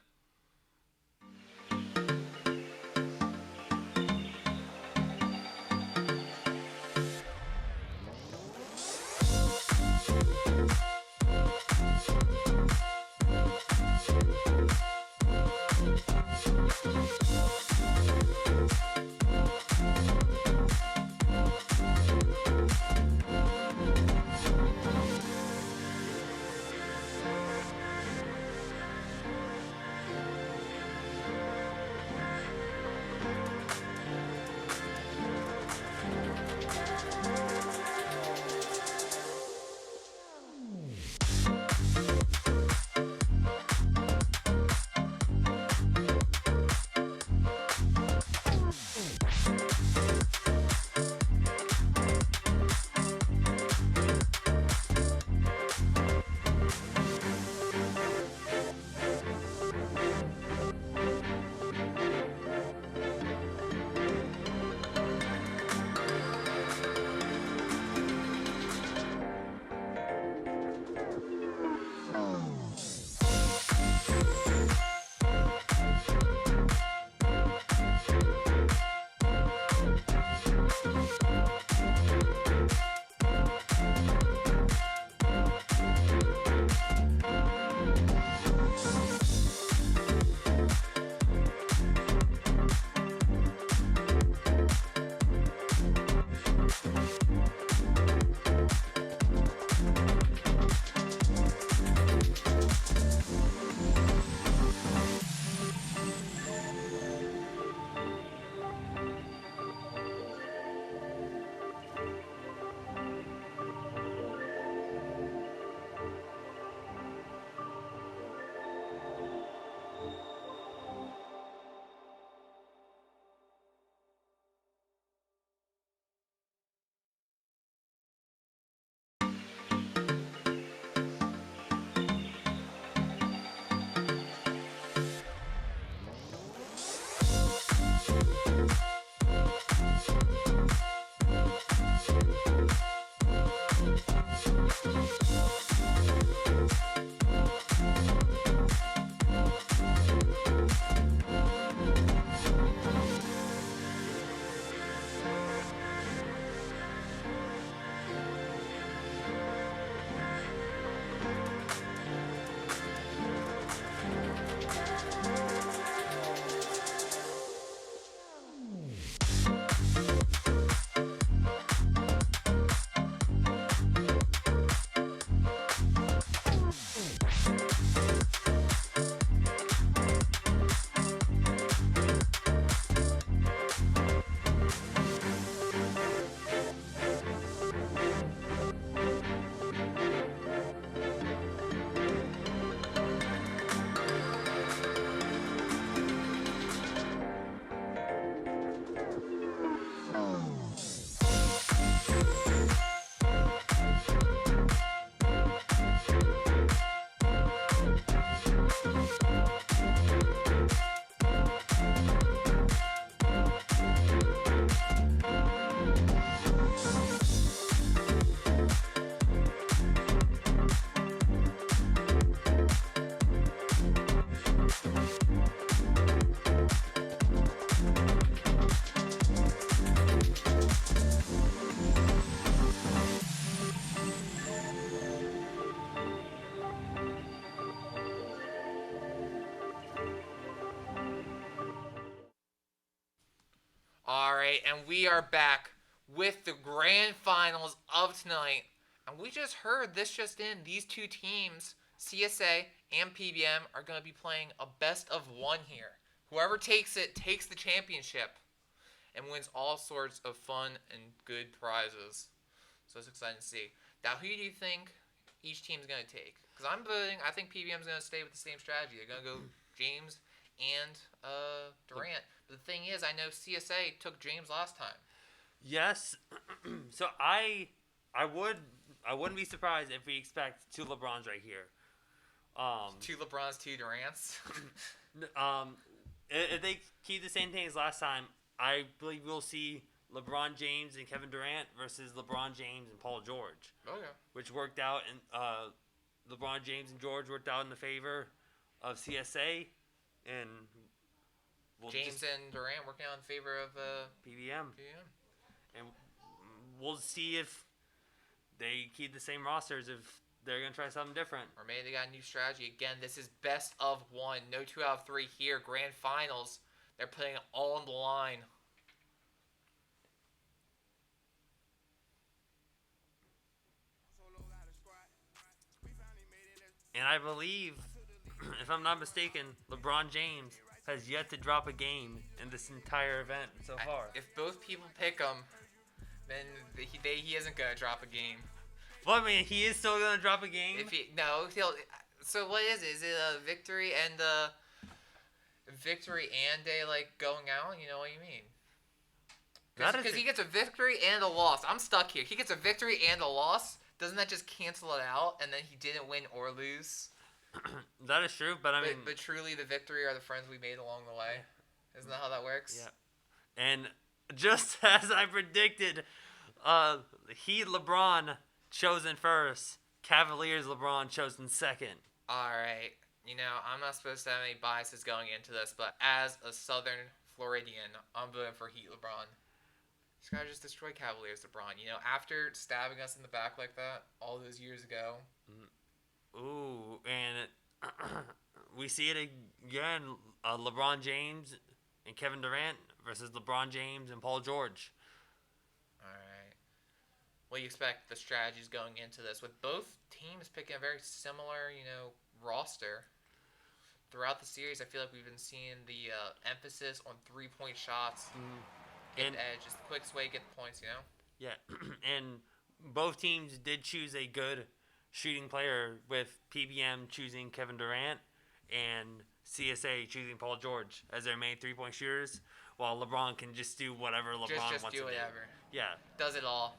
right, and we are back with the grand finals of tonight. And we just heard this just in. These two teams, CSA and PBM, are going to be playing a best of one here. Whoever takes it takes the championship and wins all sorts of fun and good prizes. So it's exciting to see. Now, who do you think each team's going to take? Because I think PBM's going to stay with the same strategy. They're going to go James and Durant. But the thing is, I know CSA took James last time. Yes. So I wouldn't be surprised if we expect two LeBrons right here. Two LeBrons, two Durants. If they keep the same thing as last time, I believe we'll see LeBron James and Kevin Durant versus LeBron James and Paul George. Oh yeah. Which worked out in LeBron James and George worked out in the favor of CSA, and James and Durant working out in favor of PBM. And we'll see if they keep the same rosters, if they're going to try something different. Or maybe they got a new strategy. Again, this is best of one. No 2 out of 3 here. Grand finals. They're putting it all on the line. And I believe, if I'm not mistaken, LeBron James has yet to drop a game in this entire event so far. If both people pick him, then he isn't going to drop a game. Well, I mean, he is still going to drop a game? He'll. So what is it? Is it a victory and a going out? You know what you mean? Because he gets a victory and a loss. I'm stuck here. He gets a victory and a loss. Doesn't that just cancel it out? And then he didn't win or lose. That is true, but I mean... But truly, the victory are the friends we made along the way. Isn't that how that works? Yeah. And just as I predicted, LeBron chosen first, Cavaliers LeBron chosen second. All right. You know, I'm not supposed to have any biases going into this, but as a Southern Floridian, I'm voting for Heat LeBron. This guy just destroyed Cavaliers LeBron. You know, after stabbing us in the back like that all those years ago. Ooh, and we see it again. LeBron James and Kevin Durant versus LeBron James and Paul George. All right. What do you expect the strategies going into this? With both teams picking a very similar, roster. Throughout the series, I feel like we've been seeing the emphasis on three-point shots. Get the edge. It's the quickest way to get the points, Yeah, and both teams did choose a good shooting player, with PBM choosing Kevin Durant and CSA choosing Paul George as their main three-point shooters, while LeBron can just do whatever LeBron wants to do. Just do whatever. Yeah. Does it all.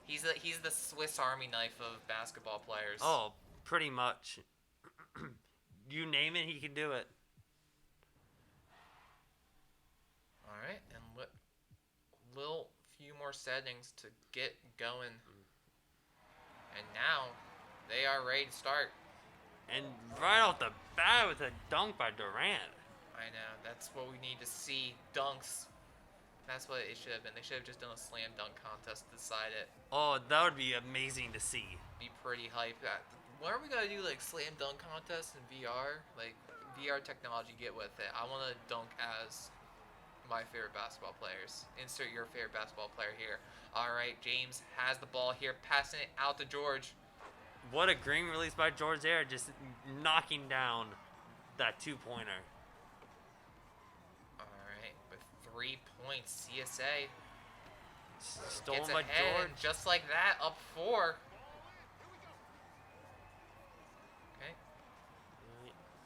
He's the Swiss Army knife of basketball players. Oh, pretty much. You name it, he can do it. All right, and little few more settings to get going. And now they are ready to start. And right off the bat with a dunk by Durant. I know. That's what we need to see. Dunks. That's what it should have been. They should have just done a slam dunk contest to decide it. Oh, that would be amazing to see. Be pretty hype. When are we going to do, slam dunk contests in VR? VR technology, get with it. I want to dunk as my favorite basketball players. Insert your favorite basketball player here. All right, James has the ball here, passing it out to George. What a green release by George there, just knocking down that two-pointer. All right, with 3 points, CSA stolen gets by ahead, George. just like that, up 4. Okay.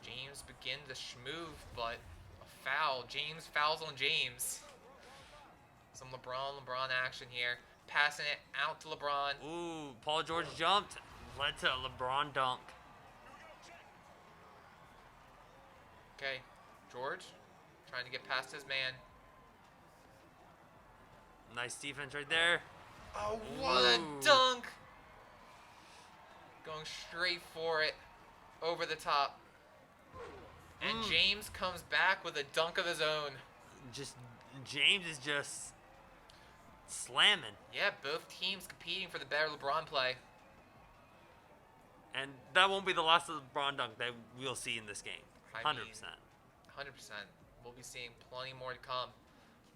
James begins to schmoove, but a foul. James fouls on James. Some LeBron action here. Passing it out to LeBron. Ooh, Paul George jumped. Led to a LeBron dunk. Okay, George trying to get past his man. Nice defense right there. Oh, what a dunk! Going straight for it. Over the top. And James comes back with a dunk of his own. James is just slamming. Yeah, both teams competing for the better LeBron play. And that won't be the last LeBron dunk that we'll see in this game. 100%. 100%. We'll be seeing plenty more to come.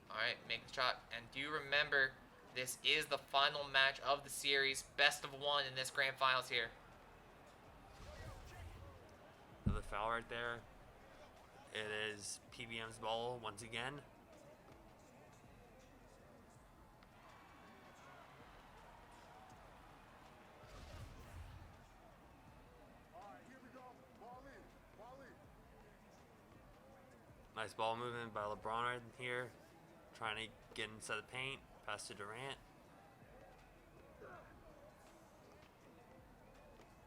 All right, make the shot. And do remember, this is the final match of the series. Best of one in this grand finals here. The foul right there. It is PBM's ball once again. Nice ball movement by LeBron right here. Trying to get inside the paint. Pass to Durant.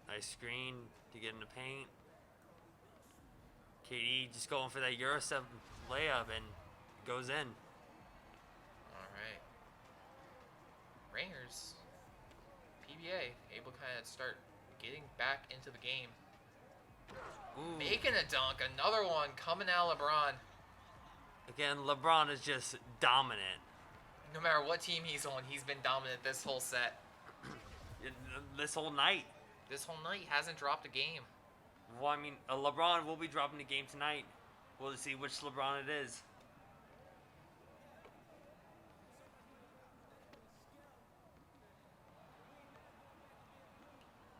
Nice screen to get in the paint. KD just going for that Eurostep layup and goes in. All right. Rangers, PBA, able to kind of start getting back into the game. Ooh. Making a dunk, another one coming out of LeBron. Again, LeBron is just dominant. No matter what team he's on, he's been dominant this whole set. This whole night. This whole night, he hasn't dropped a game. Well, I mean, LeBron will be dropping the game tonight. We'll see which LeBron it is.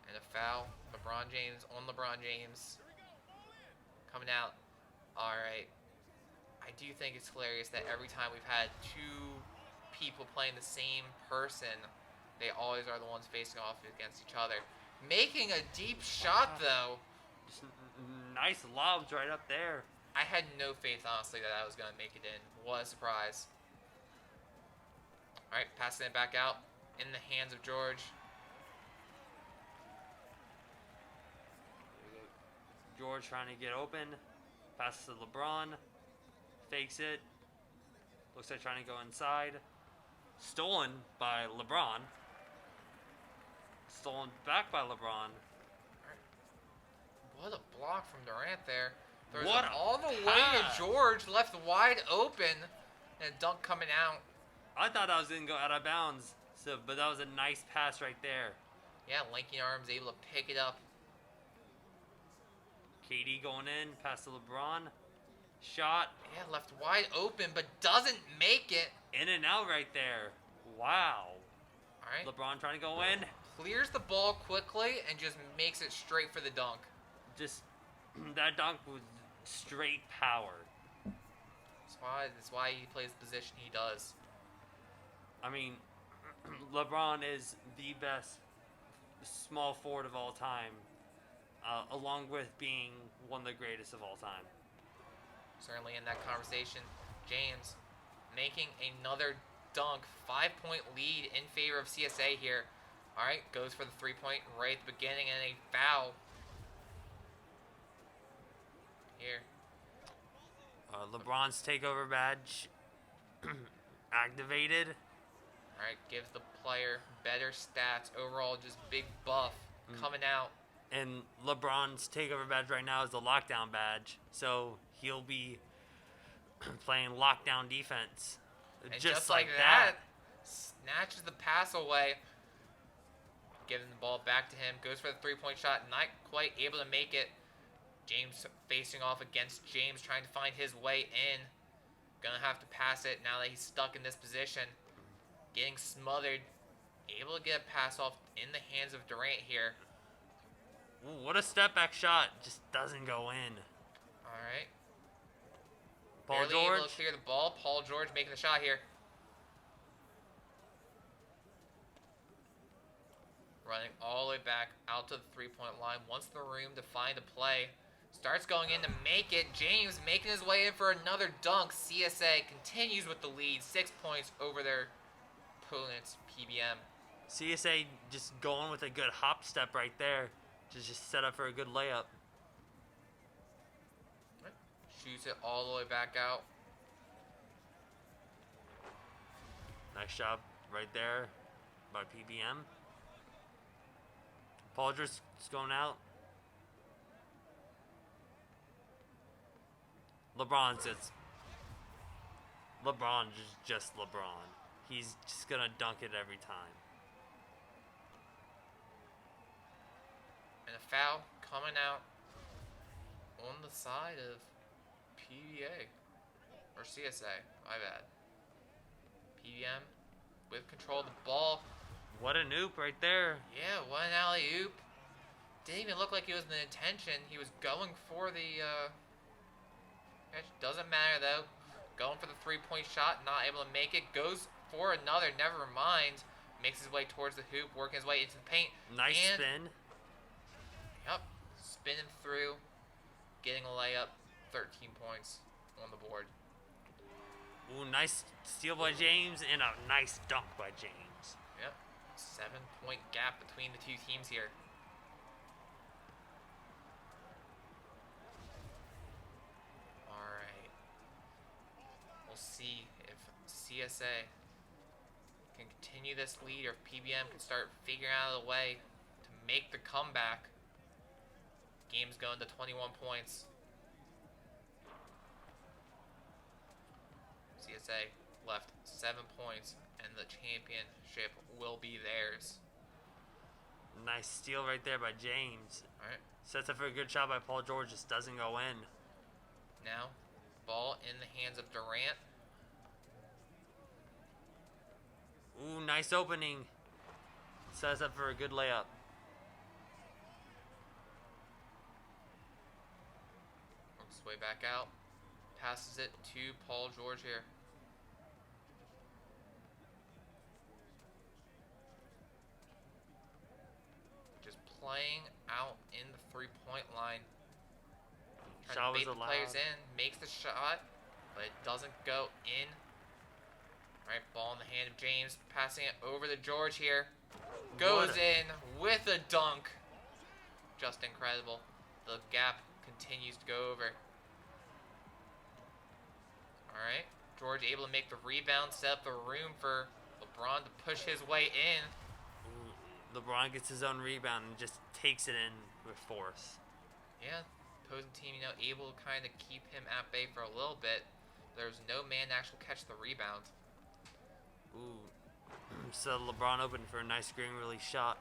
And a foul. LeBron James on LeBron James. Coming out. All right. I do think it's hilarious that every time we've had two people playing the same person, they always are the ones facing off against each other. Making a deep shot, though. Just nice lobs right up there. I had no faith, honestly, that I was going to make it in. What a surprise. All right, passing it back out in the hands of George. George trying to get open. Passes to LeBron. Fakes it. Looks like trying to go inside. Stolen by LeBron. Stolen back by LeBron. What a block from Durant there. Throws What it a all the way pass. to George, left wide open, and a dunk coming out. I thought that was going to go out of bounds. So, but that was a nice pass right there. Yeah, lanky arms able to pick it up. KD going in. Pass to LeBron. Shot. Yeah, left wide open, but doesn't make it. In and out right there. Wow. All right, LeBron trying to go in. clears the ball quickly and just makes it straight for the dunk. Just that dunk was straight power. That's why he plays the position he does. I mean, LeBron is the best small forward of all time, along with being one of the greatest of all time. Certainly in that conversation. James making another dunk. 5-point lead in favor of CSA here. All right, goes for the 3-point right at the beginning and a foul. Here. LeBron's takeover badge activated. All right, gives the player better stats. Overall, just big buff coming out. And LeBron's takeover badge right now is the lockdown badge. So he'll be playing lockdown defense. And just like that, snatches the pass away. Giving the ball back to him. Goes for the 3-point shot. Not quite able to make it. James facing off against James, trying to find his way in. Gonna have to pass it now that he's stuck in this position. Getting smothered. Able to get a pass off in the hands of Durant here. Ooh, what a step back shot. Just doesn't go in. All right. Paul Barely able George. to clear the ball. Paul George making the shot here. Running all the way back out to the 3-point line. Wants the room to find a play. Starts going in to make it. James making his way in for another dunk. CSA continues with the lead. 6 points over their opponents, PBM. CSA just going with a good hop step right there. Just set up for a good layup. Shoots it all the way back out. Nice job right there by PBM. Paul just going out. LeBron's just LeBron. He's just gonna dunk it every time. And a foul coming out on the side of PBA. Or CSA, my bad. PBM with control of the ball. What an oop right there. Yeah, what an alley-oop. Didn't even look like it was an intention. He was going for the, it doesn't matter though. Going for the three-point shot, not able to make it. Goes for another, never mind. Makes his way towards the hoop, working his way into the paint. Nice and, spin. Yep, spinning through, getting a layup, 13 points on the board. Ooh, nice steal by James and a nice dunk by James. Yep, 7-point gap between the two teams here. Alright. We'll see if CSA can continue this lead or if PBM can start figuring out a way to make the comeback. Game's going to 21 points. CSA left 7 points and the championship will be theirs. Nice steal right there by James. Alright. Sets up for a good shot by Paul George, just doesn't go in. Now, ball in the hands of Durant. Ooh, nice opening. Sets up for a good layup. Works his way back out. Passes it to Paul George here. Just playing out in the three-point line. Trying Shot to was bait the allowed. players in. Makes the shot, but it doesn't go in. Alright, ball in the hand of James. Passing it over to George here. Goes in with a dunk. Just incredible. The gap continues to go over. Alright, George able to make the rebound, set up the room for LeBron to push his way in. Ooh, LeBron gets his own rebound and just takes it in with force. Yeah, opposing team, able to kind of keep him at bay for a little bit. There's no man to actually catch the rebound. Ooh. So LeBron opened for a nice screen release shot.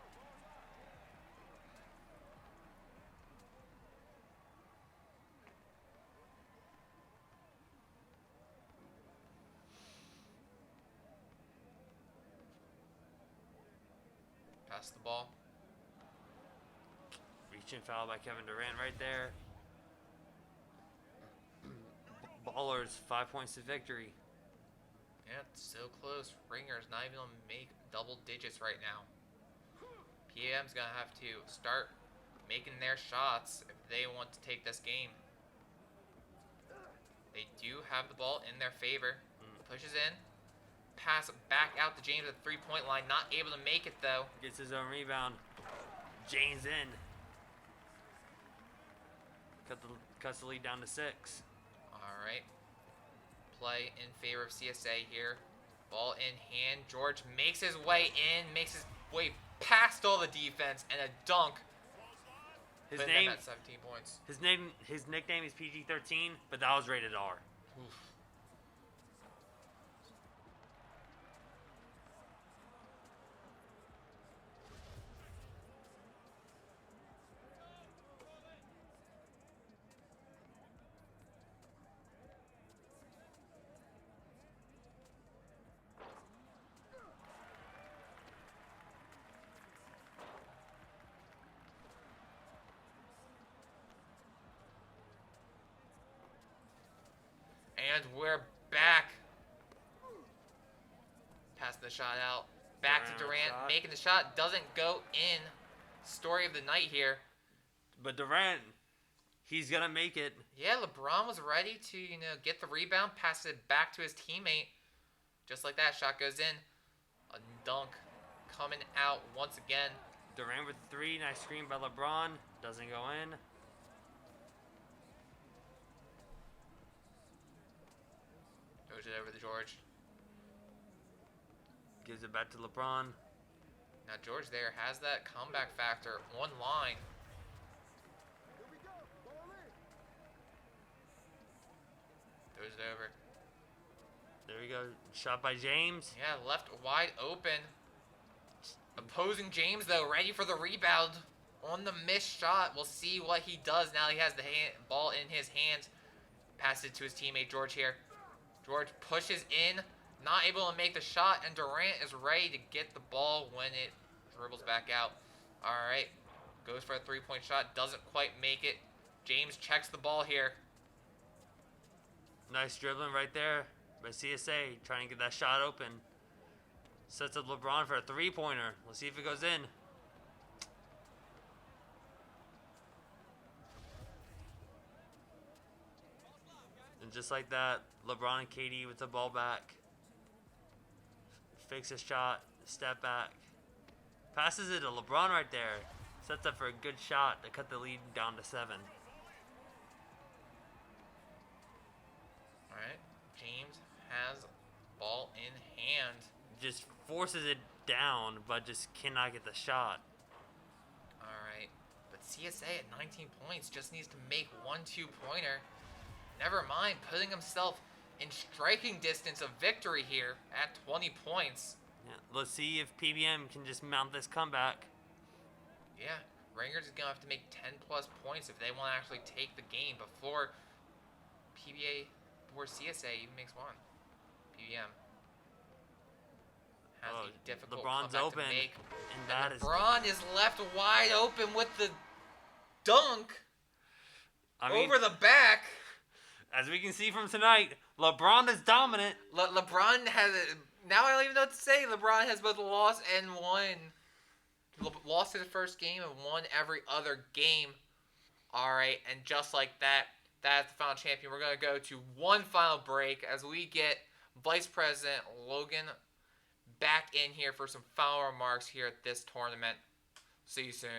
Pass the ball. Reach and foul by Kevin Durant right there. Ballers, 5 points to victory. Yeah, it's so close. Ringer's not even able to make double digits right now. PM's going to have to start making their shots if they want to take this game. They do have the ball in their favor. Pushes in. Pass back out to James at the three-point line. Not able to make it, though. Gets his own rebound. James in. Cuts the lead down to 6. Alright. Play in favor of CSA here. Ball in hand. George makes his way in. Makes his way past all the defense. And a dunk. His Putting name, them at 17 points. his nickname is PG-13, but that was rated R. Oof. And we're back. Passing the shot out. Back to Durant. Shot. Making the shot. Doesn't go in. Story of the night here. But Durant, he's going to make it. Yeah, LeBron was ready to, get the rebound. Pass it back to his teammate. Just like that, shot goes in. A dunk coming out once again. Durant with 3. Nice screen by LeBron. Doesn't go in. Goes it over to George. Gives it back to LeBron. Now George there has that comeback factor online. Goes it over. There we go. Shot by James. Yeah, left wide open. Opposing James, though, ready for the rebound on the missed shot. We'll see what he does now he has the ball in his hands. Passes it to his teammate, George, here. George pushes in. not able to make the shot, and Durant is ready to get the ball when it dribbles back out. All right, goes for a three-point shot, doesn't quite make it. James checks the ball here. Nice dribbling right there by CSA, trying to get that shot open. Sets up LeBron for a three-pointer. Let's see if it goes in. And just like that, LeBron and KD with the ball back. Fakes a shot, step back. Passes it to LeBron right there. Sets up for a good shot to cut the lead down to 7. All right, James has ball in hand. Just forces it down, but just cannot get the shot. All right, but CSA at 19 points just needs to make one two-pointer. Never mind putting himself in striking distance of victory here at 20 points. Yeah, let's see if PBM can just mount this comeback. Yeah, Rangers is going to have to make 10-plus points if they want to actually take the game before CSA even makes one. PBM has a difficult LeBron's comeback open, to make. and that is... LeBron is left wide open with the dunk over the back. As we can see from tonight, LeBron is dominant. LeBron has... Now I don't even know what to say. LeBron has both lost and won. Lost his first game and won every other game. All right, and just like that, that's the final champion. We're going to go to one final break as we get Vice President Logan back in here for some final remarks here at this tournament. See you soon.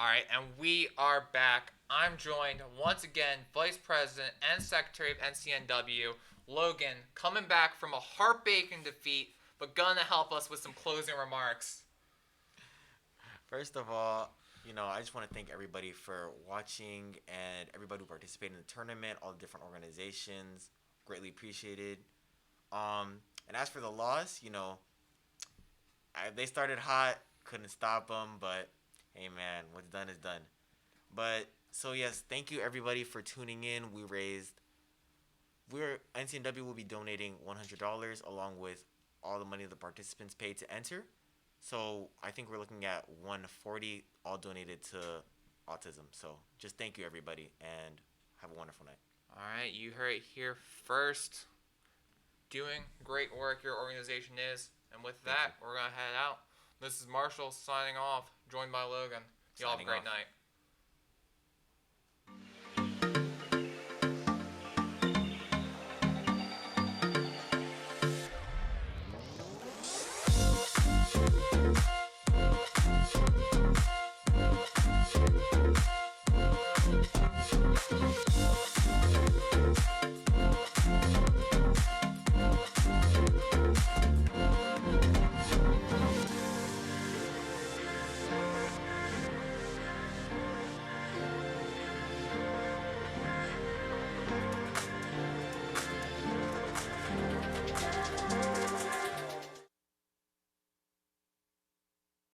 Alright, and we are back. I'm joined once again, Vice President and Secretary of NCNW, Logan, coming back from a heartbreaking defeat, but gonna help us with some closing remarks. First of all, I just want to thank everybody for watching and everybody who participated in the tournament, all the different organizations. Greatly appreciated. And as for the loss, they started hot, couldn't stop them, but hey, man, what's done is done. But So yes, thank you everybody for tuning in. NCNW will be donating $100 along with all the money the participants paid to enter. So I think we're looking at 140 all donated to autism. So just thank you everybody and have a wonderful night. All right, you heard it here first. Doing great work your organization is. And with that, we're going to head out. This is Marshall signing off, joined by Logan. Y'all have a great night.